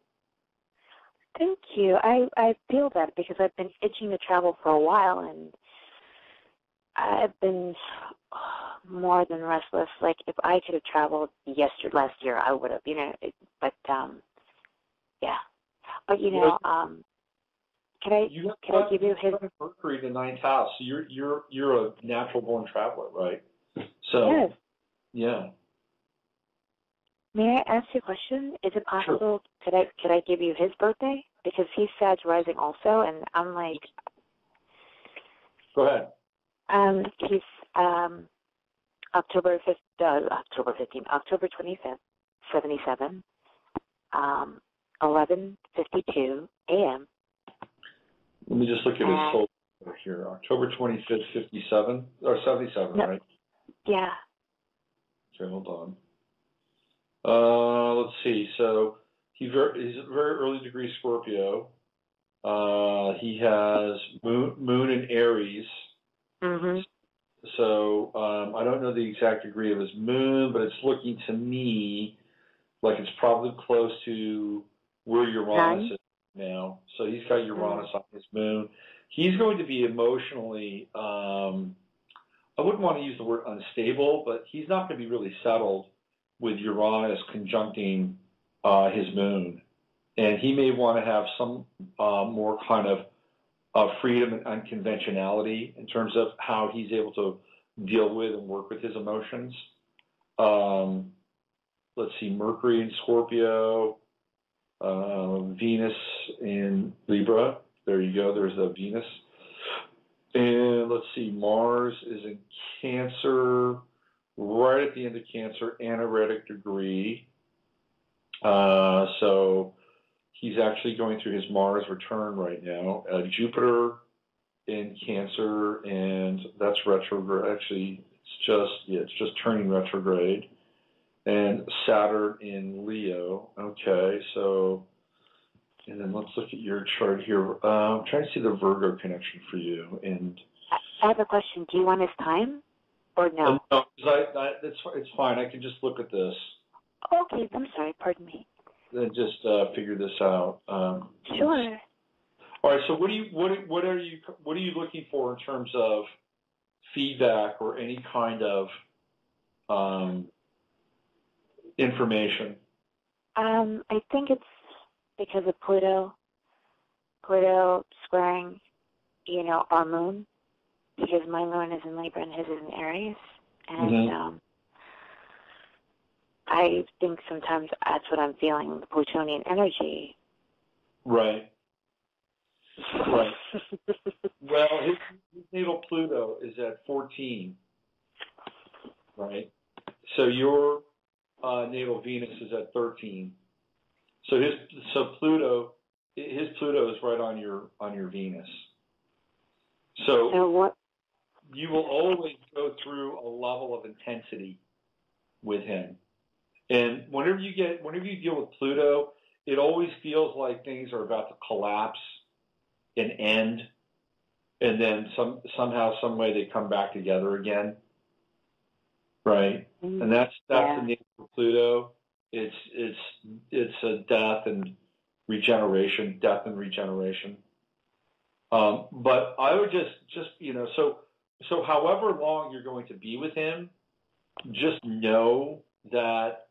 Thank you. I feel that because I've been itching to travel for a while, and I've been more than restless. Like, if I could have traveled last year, I would have, yeah. But, can I give you his... Mercury in the ninth house. So you're a natural born traveler, right? So, yes. Yeah. May I ask you a question? Is it possible, Sure. could I give you his birthday? Because he's Sag rising also, and I'm like... Go ahead. He's October 25th, 77, 11:52 a.m. Let me just look at his soul here. October 25th, 57 or 77, no, right? Yeah. Okay, hold on. Let's see. So he's a very early degree Scorpio. He has moon in Aries. Mm-hmm. So I don't know the exact degree of his moon, but it's looking to me like it's probably close to where Uranus is now. So he's got Uranus on his moon. He's going to be emotionally, I wouldn't want to use the word unstable, but he's not going to be really settled with Uranus conjuncting his moon. And he may want to have some more kind of freedom and unconventionality in terms of how he's able to deal with and work with his emotions. Let's see, Mercury in Scorpio, Venus in Libra. There you go, there's the Venus. And let's see, Mars is in Cancer, right at the end of Cancer, anaretic degree. So he's actually going through his Mars return right now. Jupiter in Cancer, and that's retrograde. Actually, it's just turning retrograde. And Saturn in Leo. Okay, so, and then let's look at your chart here. I'm trying to see the Virgo connection for you. And I have a question. Do you want his time or no? No, it's fine. I can just look at this. Okay, I'm sorry. Pardon me. And just figure this out. Sure. All right. So what are you looking for in terms of feedback or any kind of information? I think it's because of Pluto squaring, our moon, because my moon is in Libra and his is in Aries, and I think sometimes that's what I'm feeling, the Plutonian energy. Right. Right. Well, his natal Pluto is at 14, right? So your natal Venus is at 13. So his Pluto is right on your Venus. So what? You will always go through a level of intensity with him. And whenever you deal with Pluto, it always feels like things are about to collapse and end, and then somehow, some way they come back together again, right? Mm-hmm. And that's the nature of Pluto. It's a death and regeneration. But I would just so however long you're going to be with him, just know that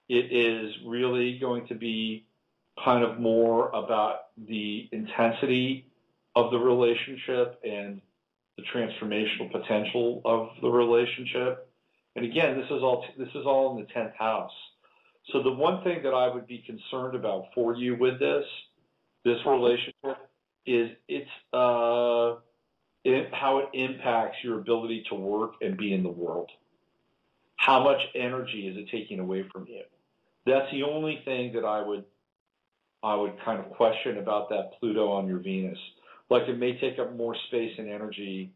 it is really going to be kind of more about the intensity of the relationship and the transformational potential of the relationship. And again, this is all in the 10th house. So the one thing that I would be concerned about for you with this relationship is how it impacts your ability to work and be in the world. How much energy is it taking away from you? That's the only thing that I would kind of question about that Pluto on your Venus. Like, it may take up more space and energy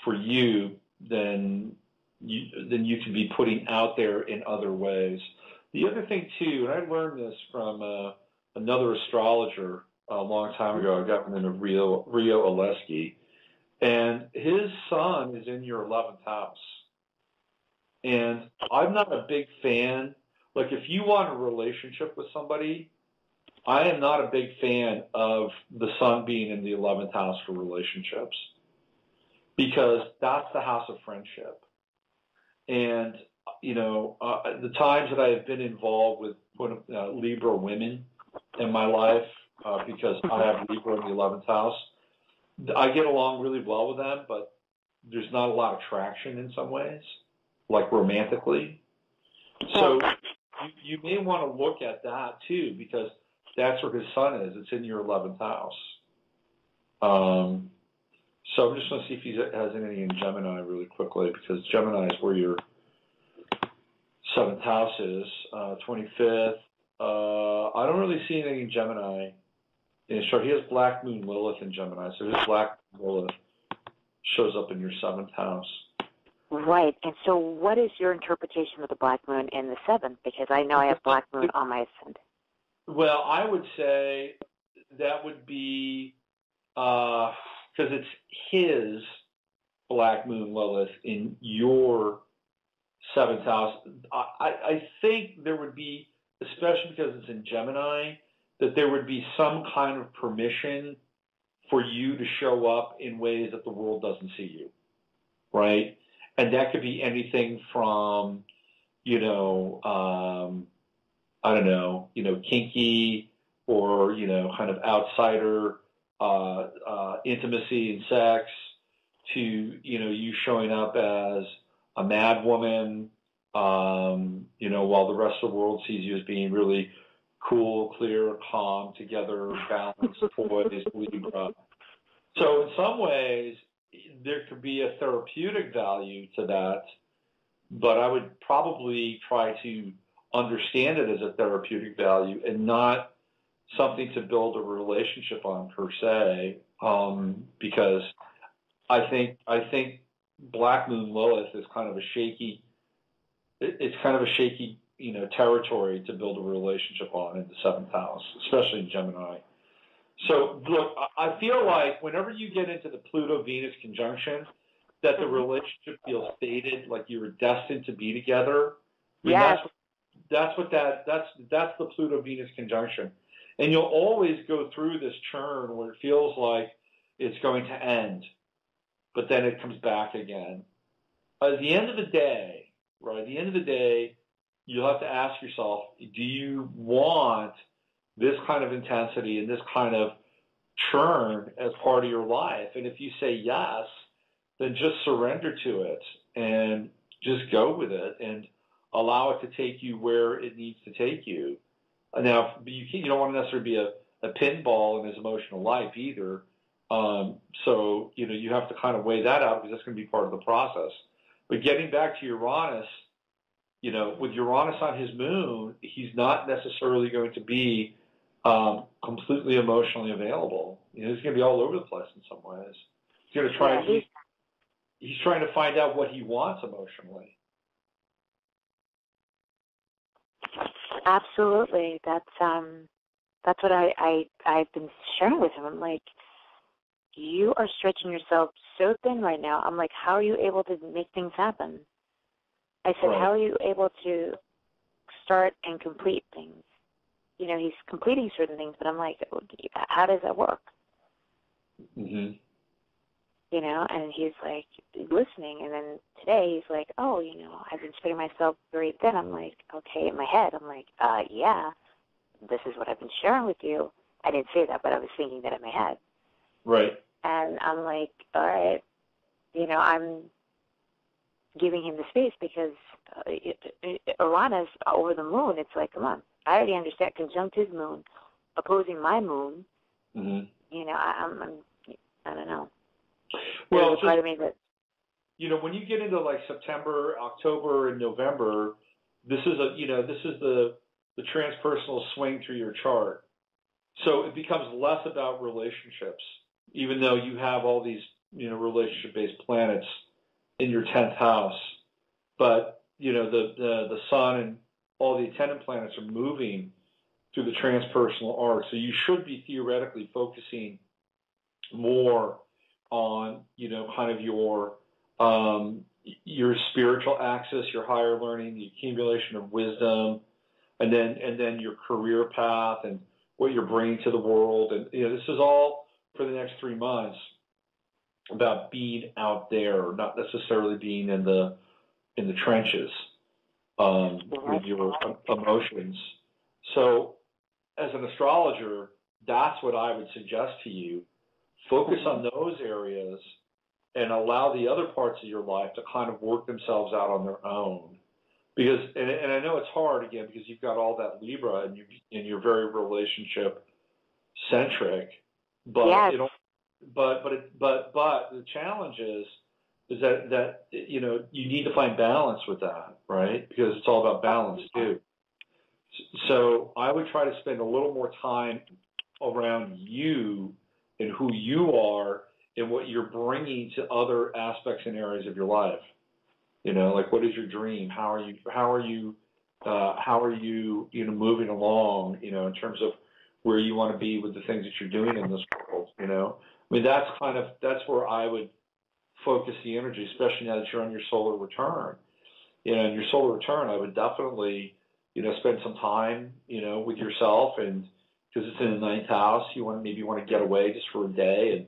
for you than you can be putting out there in other ways. The other thing too, and I learned this from another astrologer a long time ago. I got from him, Rio Oleski, and his sun is in your 11th house. And I'm not a big fan. Like, if you want a relationship with somebody, I am not a big fan of the sun being in the 11th house for relationships, because that's the house of friendship. And, the times that I have been involved with Libra women in my life, because I have Libra in the 11th house, I get along really well with them, but there's not a lot of traction in some ways, like romantically. So you may want to look at that too, because that's where his sun is. It's in your 11th house. So I'm just going to see if he has anything in Gemini really quickly, because Gemini is where your 7th house is, 25th. I don't really see anything in Gemini. And sure, he has Black Moon Lilith in Gemini, so his Black Moon Lilith shows up in your 7th house. Right. And so what is your interpretation of the Black Moon in the 7th? Because I know I have Black Moon on my ascendant. Well, I would say that would be because it's his Black Moon Lilith in your 7th house. I think there would be, especially because it's in Gemini, that there would be some kind of permission for you to show up in ways that the world doesn't see you, right? And that could be anything from, kinky or, kind of outsider intimacy and sex to, you showing up as a mad woman, while the rest of the world sees you as being really cool, clear, calm, together, balanced, poised, Libra. So in some ways, there could be a therapeutic value to that, but I would probably try to understand it as a therapeutic value and not something to build a relationship on per se, because I think Black Moon Lilith is kind of a shaky. It's kind of a shaky, territory to build a relationship on in the 7th house, especially in Gemini. So look, I feel like whenever you get into the Pluto-Venus conjunction, that the relationship feels fated, like you were destined to be together. Yes. That's the Pluto-Venus conjunction. And you'll always go through this churn where it feels like it's going to end, but then it comes back again. At the end of the day, you'll have to ask yourself, do you want this kind of intensity and this kind of churn as part of your life? And if you say yes, then just surrender to it and just go with it and allow it to take you where it needs to take you. Now, you don't want to necessarily be a pinball in his emotional life either. So, you have to kind of weigh that out because that's going to be part of the process. But getting back to Uranus, with Uranus on his moon, he's not necessarily going to be completely emotionally available. He's going to be all over the place in some ways. He's going to try. He's trying to find out what he wants emotionally. Absolutely. That's what I've been sharing with him. I'm like, you are stretching yourself so thin right now. I'm like, how are you able to make things happen? I said, Right. How are you able to start and complete things? He's completing certain things, but I'm like, how does that work? Mm-hmm. And he's like listening. And then today he's like, I've been spreading myself very thin. I'm like, okay, in my head, I'm like, yeah, this is what I've been sharing with you. I didn't say that, but I was thinking that in my head. Right. And I'm like, all right, I'm giving him the space because Uranus over the moon, it's like, come on, I already understand conjunct his moon, opposing my moon. Mm-hmm. I don't know. Well, there's a part of me that, when you get into like September, October, and November, this is the transpersonal swing through your chart. So it becomes less about relationships, even though you have all these, relationship-based planets in your 10th house. But, the sun and all the attendant planets are moving through the transpersonal arc. So you should be theoretically focusing more on, kind of your spiritual axis, your higher learning, the accumulation of wisdom, and then your career path and what you're bringing to the world. And this is all for the next 3 months about being out there, not necessarily being in the trenches with your emotions. So as an astrologer, that's what I would suggest to you. Focus on those areas and allow the other parts of your life to kind of work themselves out on their own. Because, and I know it's hard again because you've got all that Libra and you're very relationship centric, but yes. but the challenge is that you need to find balance with that, right? Because it's all about balance too. So I would try to spend a little more time around you and who you are and what you're bringing to other aspects and areas of your life. Like what is your dream? How are you moving along, in terms of where you want to be with the things that you're doing in this world, I mean, that's where I would focus the energy, especially now that you're on your solar return. In your solar return, I would definitely, spend some time, with yourself, and because it's in the 9th house, you want to get away just for a day and,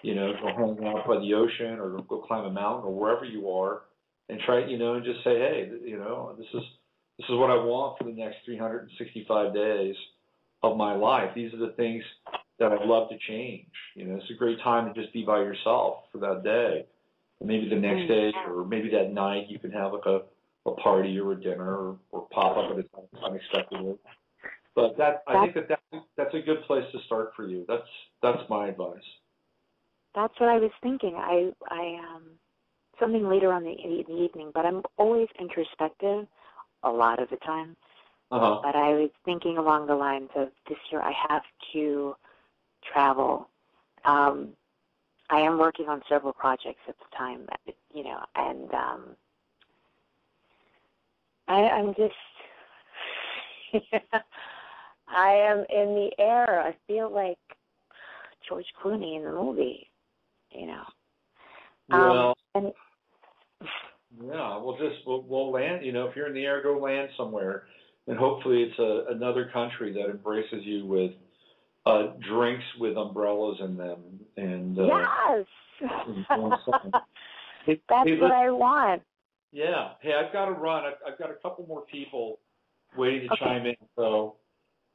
go hang out by the ocean or go climb a mountain or wherever you are and try, and just say, hey, this is what I want for the next 365 days of my life. These are the things that I'd love to change. It's a great time to just be by yourself for that day. And maybe the next day or maybe that night you can have like a party or a dinner or pop up at a time unexpectedly. But I think that's a good place to start for you. That's my advice. That's what I was thinking. I something later on in the evening, but I'm always introspective a lot of the time. But I was thinking along the lines of this year I have to travel. I am working on several projects at the time, you know, and I'm just, I am in the air. I feel like George Clooney in the movie, you know. Well, yeah, we'll land, you know, if you're in the air, go land somewhere. And hopefully it's another country that embraces you with drinks with umbrellas in them. And yes! Hey, That's what I want. Yeah. Hey, I've got to run. I've got a couple more people waiting to chime in. So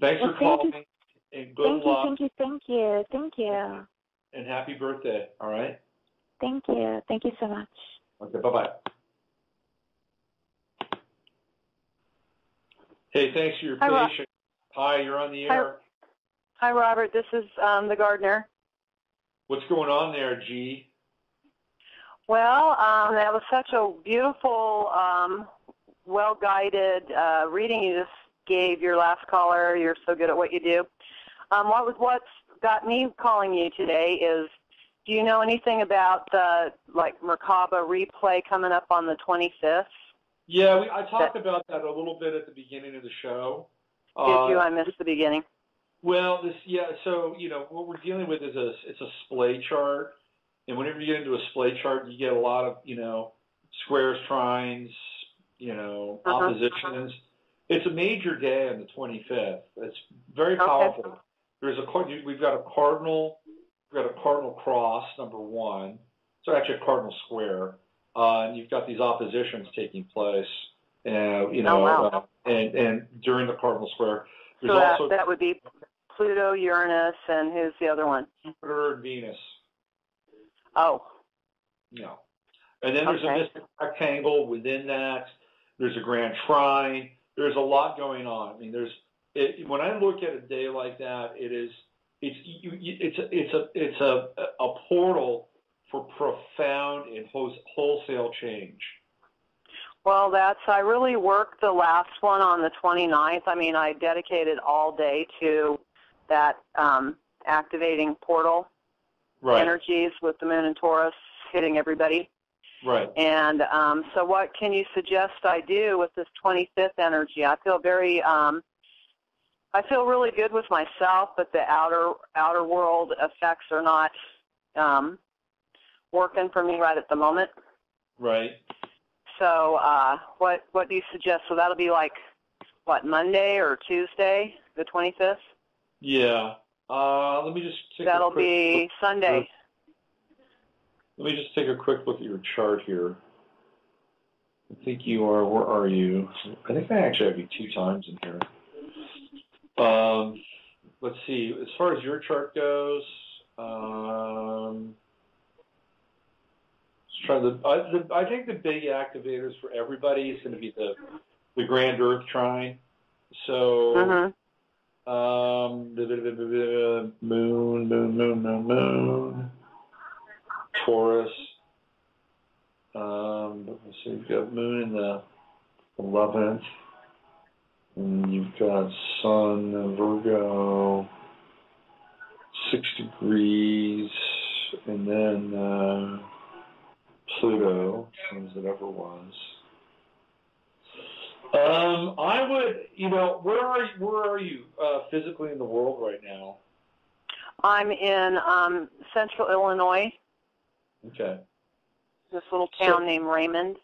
thanks for calling. And good luck. Thank you. And happy birthday, all right? Thank you. Thank you so much. Okay, bye-bye. Hey, thanks for your patience. Hi, you're on the air. Hi, Robert. This is the gardener. What's going on there, G? Well, that was such a beautiful, well-guided reading you just gave your last caller. You're so good at what you do. What's got me calling you today is, do you know anything about the Merkaba replay coming up on the 25th? Yeah, I talked about that a little bit at the beginning of the show. Did you? I missed the beginning. Well, so, you know, what we're dealing with is it's a splay chart. And whenever you get into a splay chart, you get a lot of, you know, squares, trines, you know, oppositions. It's a major day on the 25th. It's very powerful. We've got a cardinal cross, number one. So actually a cardinal square. And you've got these oppositions taking place, you know, and during the cardinal square. There's also that would be Pluto, Uranus, and who's the other one? Jupiter and Venus. Oh. Yeah. And then there's a mystic rectangle within that. There's a grand trine. There's a lot going on. I mean, when I look at a day like that, it's a portal for profound and wholesale change. Well, I really worked the last one on the 29th. I mean, I dedicated all day to that activating portal energies with the moon and Taurus hitting everybody. Right. And so what can you suggest I do with this 25th energy? I feel really good with myself, but the outer world effects are not working for me right at the moment. Right. So what do you suggest? So that'll be Monday or Tuesday, the 25th? Yeah. Let me just take That'll be Sunday. Let me just take a quick look at your chart here. I think you are, where are you? I think I actually have you 2 times in here. Let's see, as far as your chart goes, I think the big activators for everybody is going to be the Grand Earth Trine. So, moon, Taurus. Let's see, you've got moon in the 11th, and you've got sun in Virgo, 6 degrees, and then Pluto, as it ever was. I would, you know, where are you physically in the world right now? I'm in central Illinois. Okay. This little town named Raymond.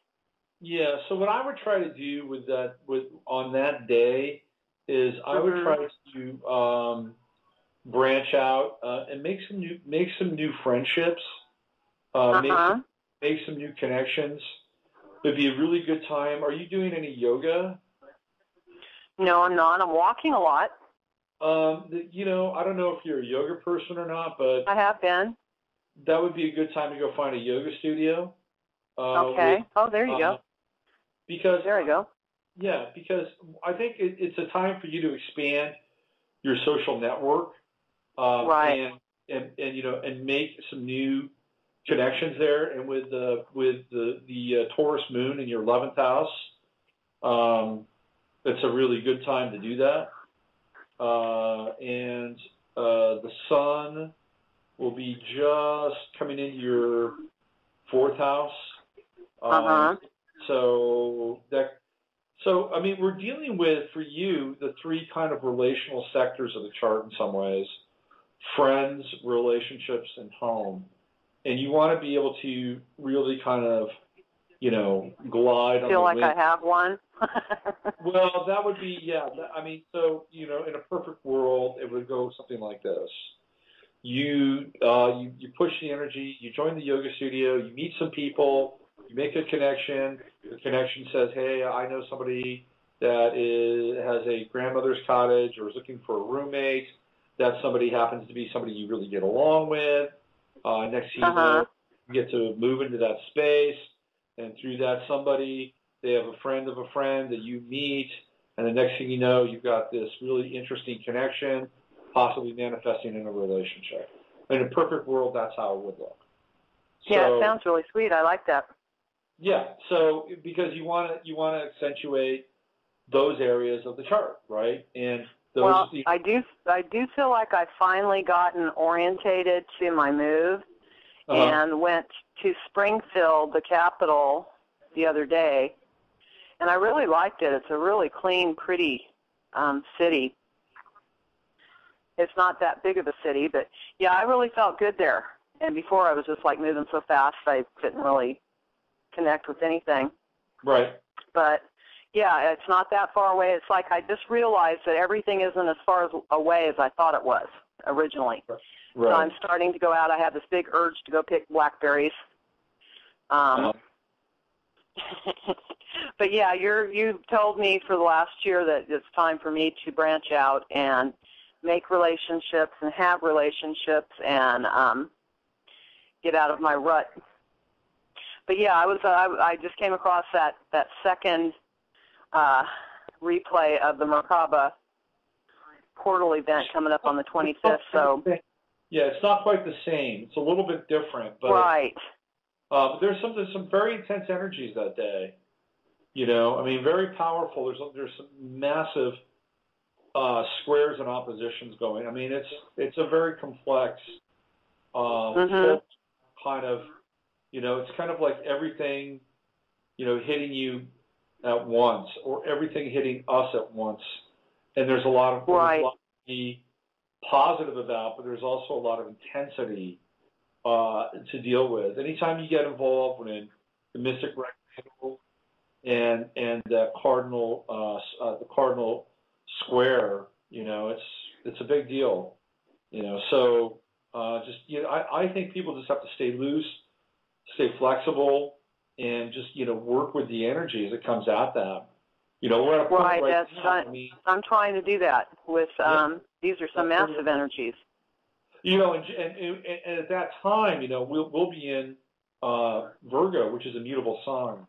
Yeah. So what I would try to do on that day is I would try to branch out and make some new friendships. Make some new connections. It'd be a really good time. Are you doing any yoga? No, I'm not. I'm walking a lot. You know, I don't know if you're a yoga person or not, but I have been. That would be a good time to go find a yoga studio. Okay. There you go. Because there you go. Yeah, because I think it's a time for you to expand your social network, right? And you know, and make some new connections there. And with the Taurus moon in your 11th house, it's a really good time to do that. And the sun will be just coming into your fourth house. So I mean, we're dealing with, for you, the three kind of relational sectors of the chart in some ways: friends, relationships, and home. And you want to be able to really kind of, glide on the wind. Feel like I have one? Well, that would be, I mean, so, in a perfect world, it would go something like this. You push the energy, you join the yoga studio, you meet some people, you make a connection. The connection says, hey, I know somebody that has a grandmother's cottage or is looking for a roommate. That somebody happens to be somebody you really get along with. Next thing you know, you get to move into that space, and through that somebody, they have a friend of a friend that you meet, and the next thing you know, you've got this really interesting connection, possibly manifesting in a relationship. In a perfect world, that's how it would look. Yeah, it sounds really sweet. I like that. Yeah, so because you want to accentuate those areas of the chart, right? And those. I do feel like I've finally gotten orientated to my move, and went to Springfield, the capital, the other day, and I really liked it. It's a really clean, pretty city. It's not that big of a city, but yeah, I really felt good there. And before I was just like moving so fast I couldn't really connect with anything. Right. But yeah, it's not that far away. It's like I just realized that everything isn't as far away as I thought it was originally. Right. So I'm starting to go out. I have this big urge to go pick blackberries. But yeah, you've told me for the last year that it's time for me to branch out and make relationships and have relationships and get out of my rut. But yeah, I just came across that second replay of the Merkaba portal event coming up on the 25th. So yeah, it's not quite the same. It's a little bit different, but right. But there's some very intense energies that day. I mean, very powerful. There's some massive squares and oppositions going. I mean, it's a very complex kind of. It's kind of like everything, hitting you at once, or everything hitting us at once. And there's a lot of to be positive about, but there's also a lot of intensity to deal with. Anytime you get involved in the mystic rectangle and the cardinal square, it's a big deal. So I think people just have to stay loose, stay flexible, and just work with the energy as it comes at them. We're at a point right now. I'm trying to do that with these are some massive energies. And at that time, we'll be in Virgo, which is a mutable sign.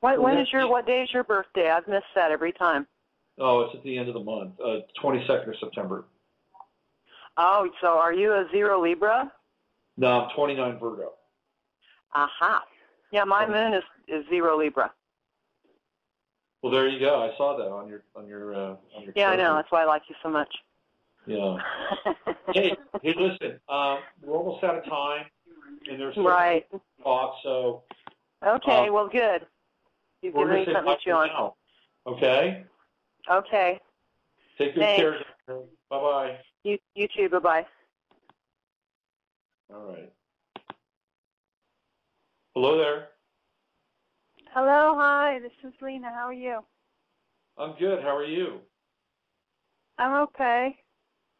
What day is your birthday? I've missed that every time. Oh, it's at the end of the month, 22nd of September. Oh, so are you a 0 Libra? No, I'm 29 Virgo. Aha. Yeah, my moon is 0 Libra. Well, there you go. I saw that on your Yeah, I know. That's why I like you so much. Yeah. hey, listen. We're almost out of time, and there's right. Talk. So. Okay. Well, good. You've given me something to chew on. Now. Okay. Okay. Take good care. Bye bye. You too. Bye bye. All right. Hello there. Hello, hi, this is Lena. How are you? I'm good. How are you? I'm okay.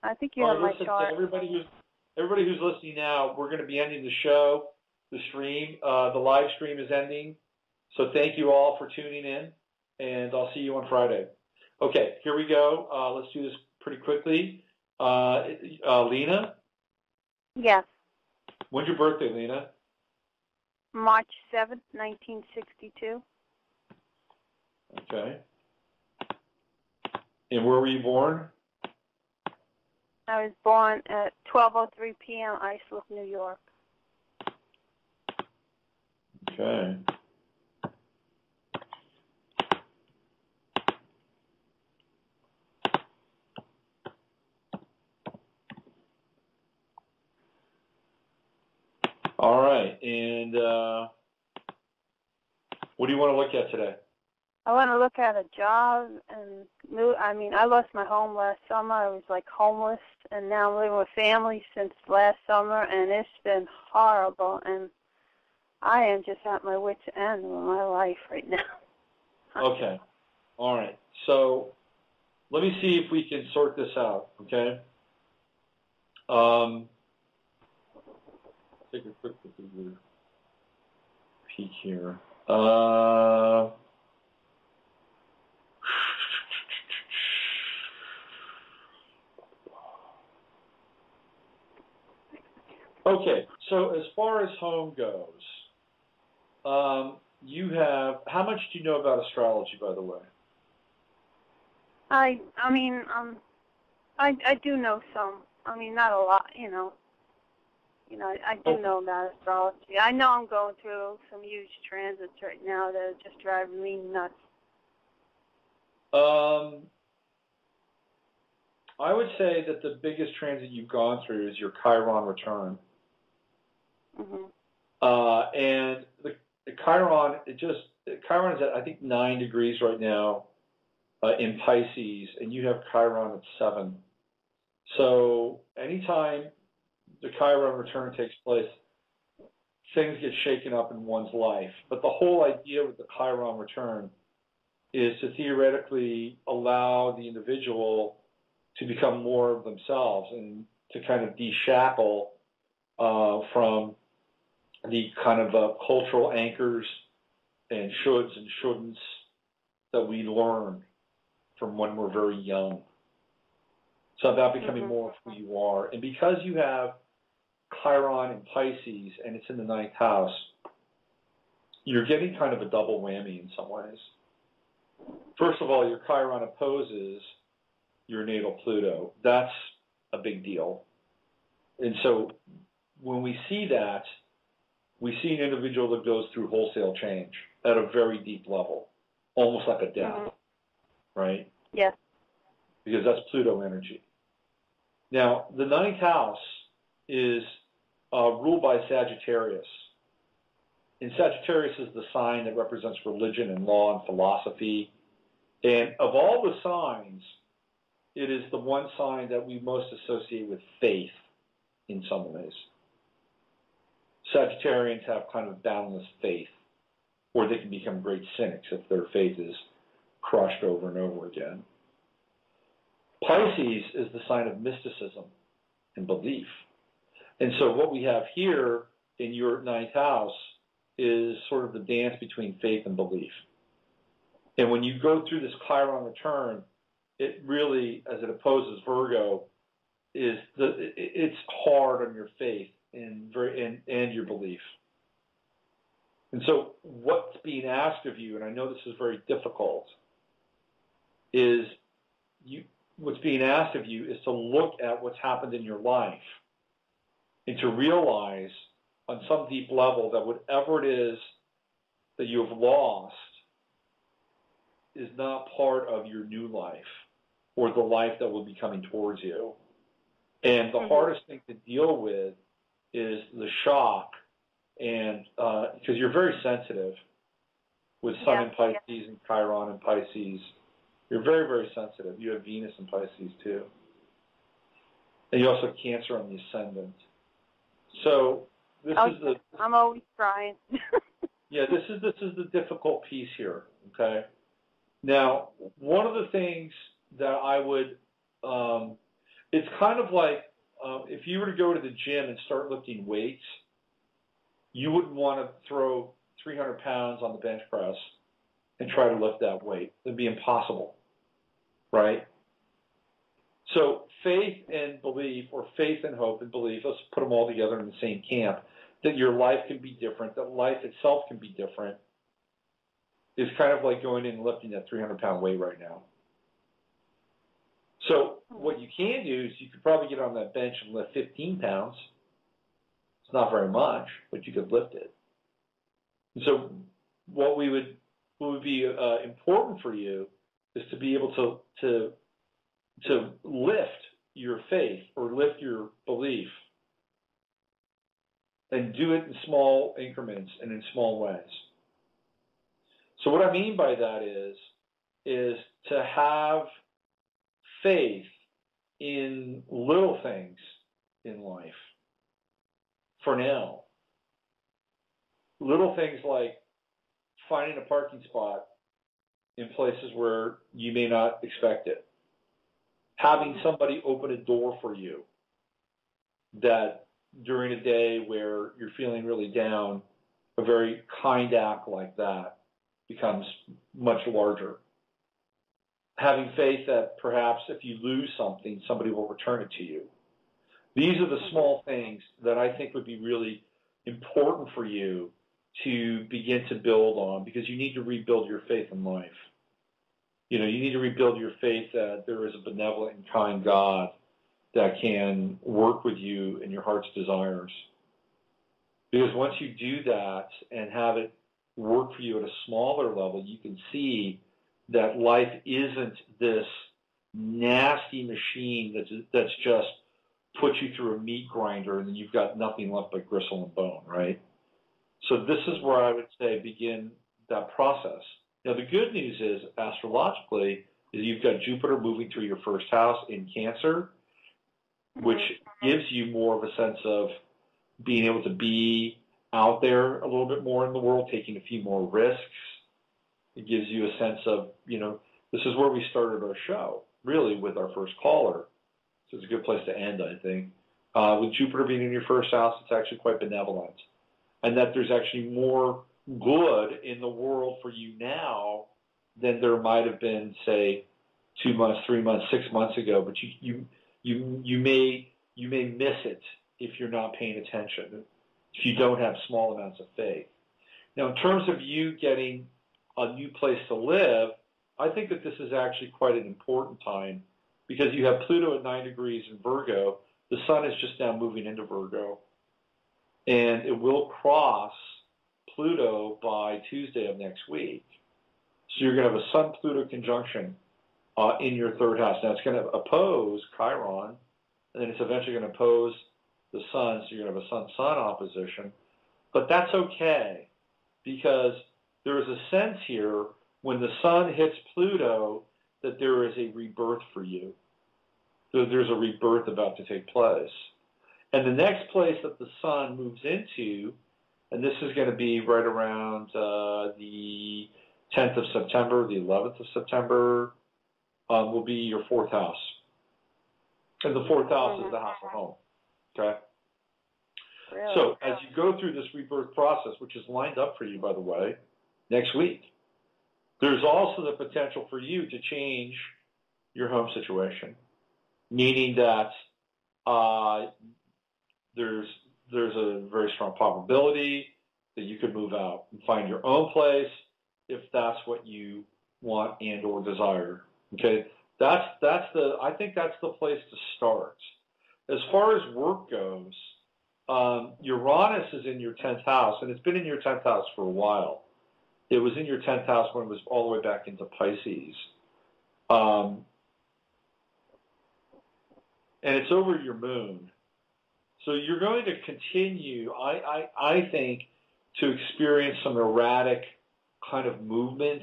I think you have my chart. Everybody who's listening now, we're going to be ending the show, the stream. The live stream is ending. So thank you all for tuning in, and I'll see you on Friday. Okay, here we go. Let's do this pretty quickly. Lena? Yes. When's your birthday, Lena? March 7th, 1962. Okay. And where were you born? I was born at 12:03 p.m. Islip, New York. Okay. All right. And what do you want to look at today? I want to look at a job and move. I mean, I lost my home last summer. I was like homeless, and now I'm living with family since last summer, and it's been horrible. And I am just at my wit's end with my life right now. Okay. All right. So let me see if we can sort this out, okay? Take a quick peek here. Okay, so as far as home goes, you have, how much do you know about astrology, by the way? I mean, I do know some. I mean, not a lot, you know. I do know about astrology. I know I'm going through some huge transits right now that are just driving me nuts. I would say that the biggest transit you've gone through is your Chiron return. Mhm. And the Chiron, Chiron is at, I think, 9 degrees right now in Pisces, and you have Chiron at 7. So anytime the Chiron return takes place, things get shaken up in one's life. But the whole idea with the Chiron return is to theoretically allow the individual to become more of themselves and to kind of de-shackle from the kind of cultural anchors and shoulds and shouldn'ts that we learn from when we're very young. So about becoming more of who you are. And because you have Chiron in Pisces and it's in the 9th house, you're getting kind of a double whammy in some ways. First of all, your Chiron opposes your natal Pluto. That's a big deal. And so when we see that, we see an individual that goes through wholesale change at a very deep level, almost like a death, right? Yes. Because that's Pluto energy. Now, the 9th house is ruled by Sagittarius. And Sagittarius is the sign that represents religion and law and philosophy. And of all the signs, it is the one sign that we most associate with faith in some ways. Sagittarians have kind of boundless faith, or they can become great cynics if their faith is crushed over and over again. Pisces is the sign of mysticism and belief. And so what we have here in your 9th house is sort of the dance between faith and belief. And when you go through this Chiron return, it really, as it opposes Virgo, it's hard on your faith and your belief. And so what's being asked of you, and I know this is very difficult, what's being asked of you is to look at what's happened in your life and to realize on some deep level that whatever it is that you have lost is not part of your new life or the life that will be coming towards you. And the hardest thing to deal with is the shock, and because you're very sensitive with Sun in Pisces and Chiron in Pisces. You're very, very sensitive. You have Venus in Pisces too. And you also have Cancer on the ascendant. So I'm always trying. Yeah, this is the difficult piece here, okay? Now, one of the things that I would, it's kind of like if you were to go to the gym and start lifting weights, you wouldn't want to throw 300 pounds on the bench press and try to lift that weight. It'd be impossible, right? So faith and belief, or faith and hope and belief, let's put them all together in the same camp, that your life can be different, that life itself can be different, is kind of like going in and lifting that 300-pound weight right now. So what you can do is you could probably get on that bench and lift 15 pounds. It's not very much, but you could lift it. And so what would be important for you is to be able to lift your faith or lift your belief and do it in small increments and in small ways. So what I mean by that is to have faith in little things in life for now. Little things like finding a parking spot in places where you may not expect it. Having somebody open a door for you that during a day where you're feeling really down, a very kind act like that becomes much larger. Having faith that perhaps if you lose something, somebody will return it to you. These are the small things that I think would be really important for you to begin to build on, because you need to rebuild your faith in life. You need to rebuild your faith that there is a benevolent and kind God that can work with you in your heart's desires. Because once you do that and have it work for you at a smaller level, you can see that life isn't this nasty machine that's just put you through a meat grinder and then you've got nothing left but gristle and bone, right? So this is where I would say begin that process. Now, the good news is, astrologically, is you've got Jupiter moving through your first house in Cancer, which gives you more of a sense of being able to be out there a little bit more in the world, taking a few more risks. It gives you a sense of, this is where we started our show, really, with our first caller. So it's a good place to end, I think. With Jupiter being in your first house, it's actually quite benevolent. And that there's actually more good in the world for you now than there might have been, say, 2 months, 3 months, 6 months ago. But you may miss it if you're not paying attention, if you don't have small amounts of faith. Now, in terms of you getting a new place to live, I think that this is actually quite an important time, because you have Pluto at 9 degrees in Virgo. The sun is just now moving into Virgo, and it will cross Pluto by Tuesday of next week. So you're going to have a Sun-Pluto conjunction in your third house. Now, it's going to oppose Chiron, and then it's eventually going to oppose the sun, so you're going to have a Sun-Sun opposition. But that's okay, because there is a sense here when the sun hits Pluto that there is a rebirth for you. So there's a rebirth about to take place. And the next place that the sun moves into, and this is going to be right around the 10th of September, the 11th of September, will be your fourth house. And the fourth house is the house of home. Okay? Really? So as you go through this rebirth process, which is lined up for you, by the way, next week, there's also the potential for you to change your home situation, meaning that there's a very strong probability that you could move out and find your own place if that's what you want and or desire. Okay, I think that's the place to start. As far as work goes, Uranus is in your 10th house, and it's been in your 10th house for a while. It was in your 10th house when it was all the way back into Pisces. And it's over your moon. So you're going to continue, I think, to experience some erratic kind of movement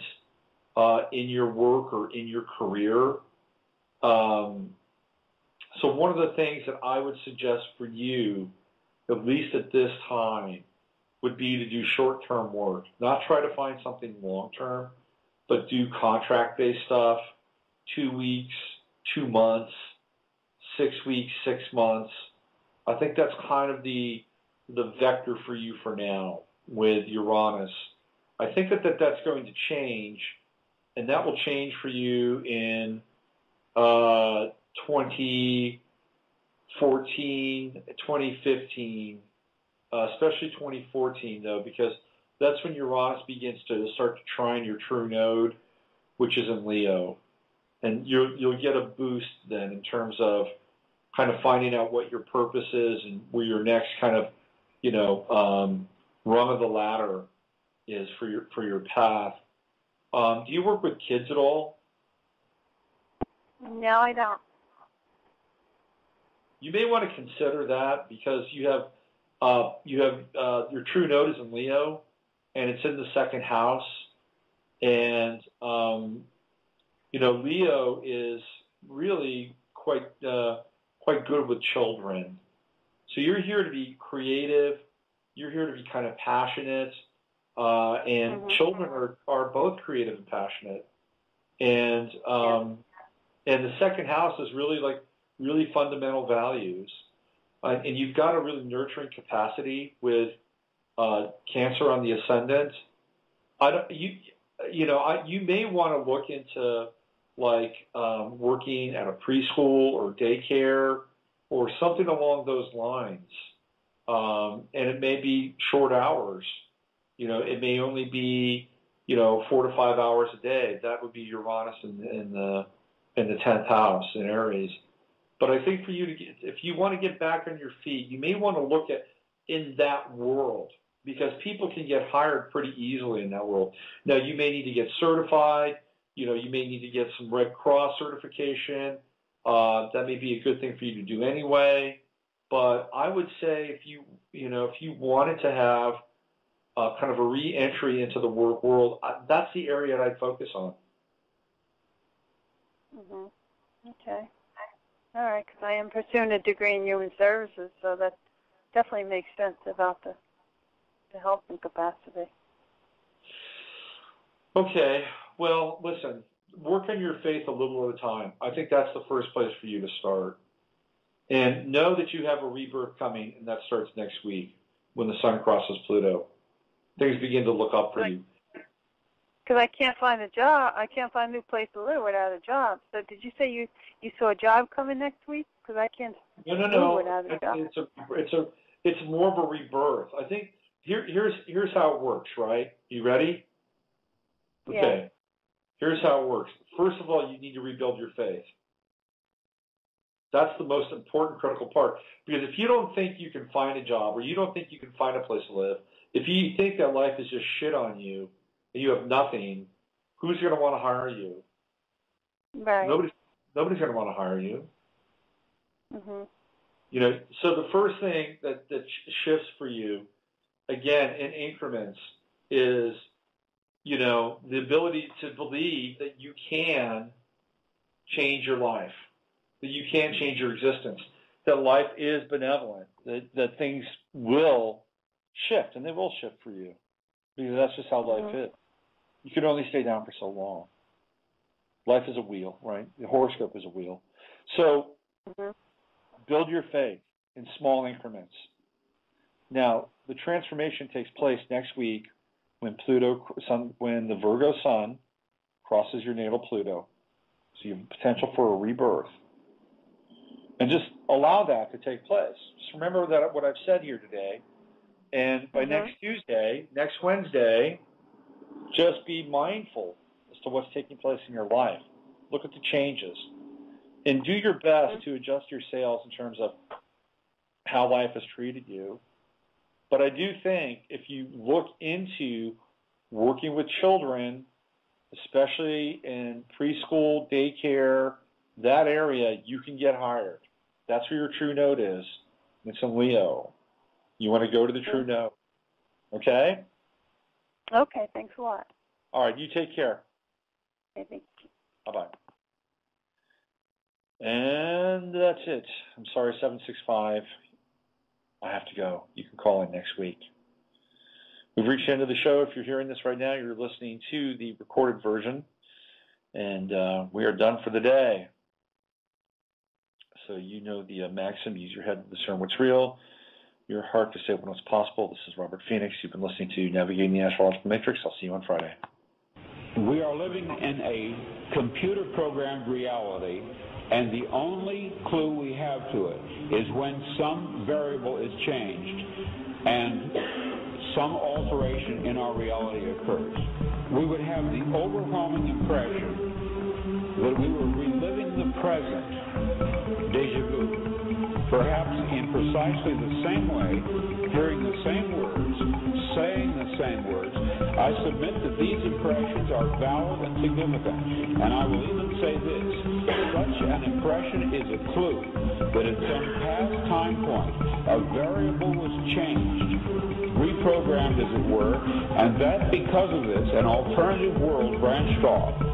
in your work or in your career. So one of the things that I would suggest for you, at least at this time, would be to do short-term work. Not try to find something long-term, but do contract-based stuff, 2 weeks, 2 months, 6 weeks, 6 months. I think that's kind of the vector for you for now with Uranus. I think that that's going to change, and that will change for you in 2014, 2015, especially 2014, though, because that's when Uranus begins to start to trine your true node, which is in Leo. And you'll get a boost then in terms of kind of finding out what your purpose is and where your next kind of, rung of the ladder is for your path. Do you work with kids at all? No, I don't. You may want to consider that, because you have you have your true node is in Leo, and it's in the second house. And, Leo is really quite good with children. So you're here to be creative. You're here to be kind of passionate. And children are both creative and passionate. And the second house is really fundamental values. And you've got a really nurturing capacity with Cancer on the ascendant. You may want to look into working at a preschool or daycare or something along those lines. And it may be short hours. It may only be 4 to 5 hours a day. That would be Uranus in the 10th house in Aries. But I think for you if you want to get back on your feet, you may want to look at in that world, because people can get hired pretty easily in that world. Now, you may need to get certified. You may need to get some Red Cross certification. That may be a good thing for you to do anyway. But I would say if you wanted to have kind of a re-entry into the work world, that's the area that I'd focus on. Okay. All right, because I am pursuing a degree in human services, so that definitely makes sense about the helping capacity. Okay. Well, listen, work on your faith a little at a time. I think that's the first place for you to start. And know that you have a rebirth coming, and that starts next week when the sun crosses Pluto. Things begin to look up for you. Because I can't find a job. I can't find a new place to live without a job. So did you say you saw a job coming next week? Because I can't live without a job. It's more of a rebirth. I think here's how it works, right? You ready? Okay. Yeah. Here's how it works. First of all, you need to rebuild your faith. That's the most important, critical part. Because if you don't think you can find a job, or you don't think you can find a place to live, if you think that life is just shit on you, and you have nothing, who's going to want to hire you? Right. Nobody's going to want to hire you. Mm-hmm. So the first thing that shifts for you, again, in increments, is, the ability to believe that you can change your life, that you can change your existence, that life is benevolent, that things will shift, and they will shift for you, because that's just how life is. You can only stay down for so long. Life is a wheel, right? The horoscope is a wheel. So build your faith in small increments. Now, the transformation takes place next week when the Virgo sun crosses your natal Pluto. So you have potential for a rebirth. And just allow that to take place. Just remember that what I've said here today. And by next Wednesday, just be mindful as to what's taking place in your life. Look at the changes. And do your best to adjust your sails in terms of how life has treated you. But I do think if you look into working with children, especially in preschool, daycare, that area, you can get hired. That's where your true node is. It's in Leo. You want to go to the true node. Okay? Okay, thanks a lot. All right, you take care. Okay, thank you. Bye-bye. And that's it. I'm sorry, 765. I have to go. You can call in next week. We've reached the end of the show. If you're hearing this right now, you're listening to the recorded version. And we are done for the day. So you know the maxim, use your head to discern what's real, your heart to say what's possible. This is Robert Phoenix. You've been listening to Navigating the Astrological Matrix. I'll see you on Friday. We are living in a computer-programmed reality, and the only clue we have to it is when some variable is changed and some alteration in our reality occurs. We would have the overwhelming impression that we were reliving the present, déjà vu, perhaps in precisely the same way, hearing the same words, saying the same words. I submit that these impressions are valid and significant, and I will even say this: such an impression is a clue that at some past time point, a variable was changed, reprogrammed as it were, and that because of this, an alternative world branched off.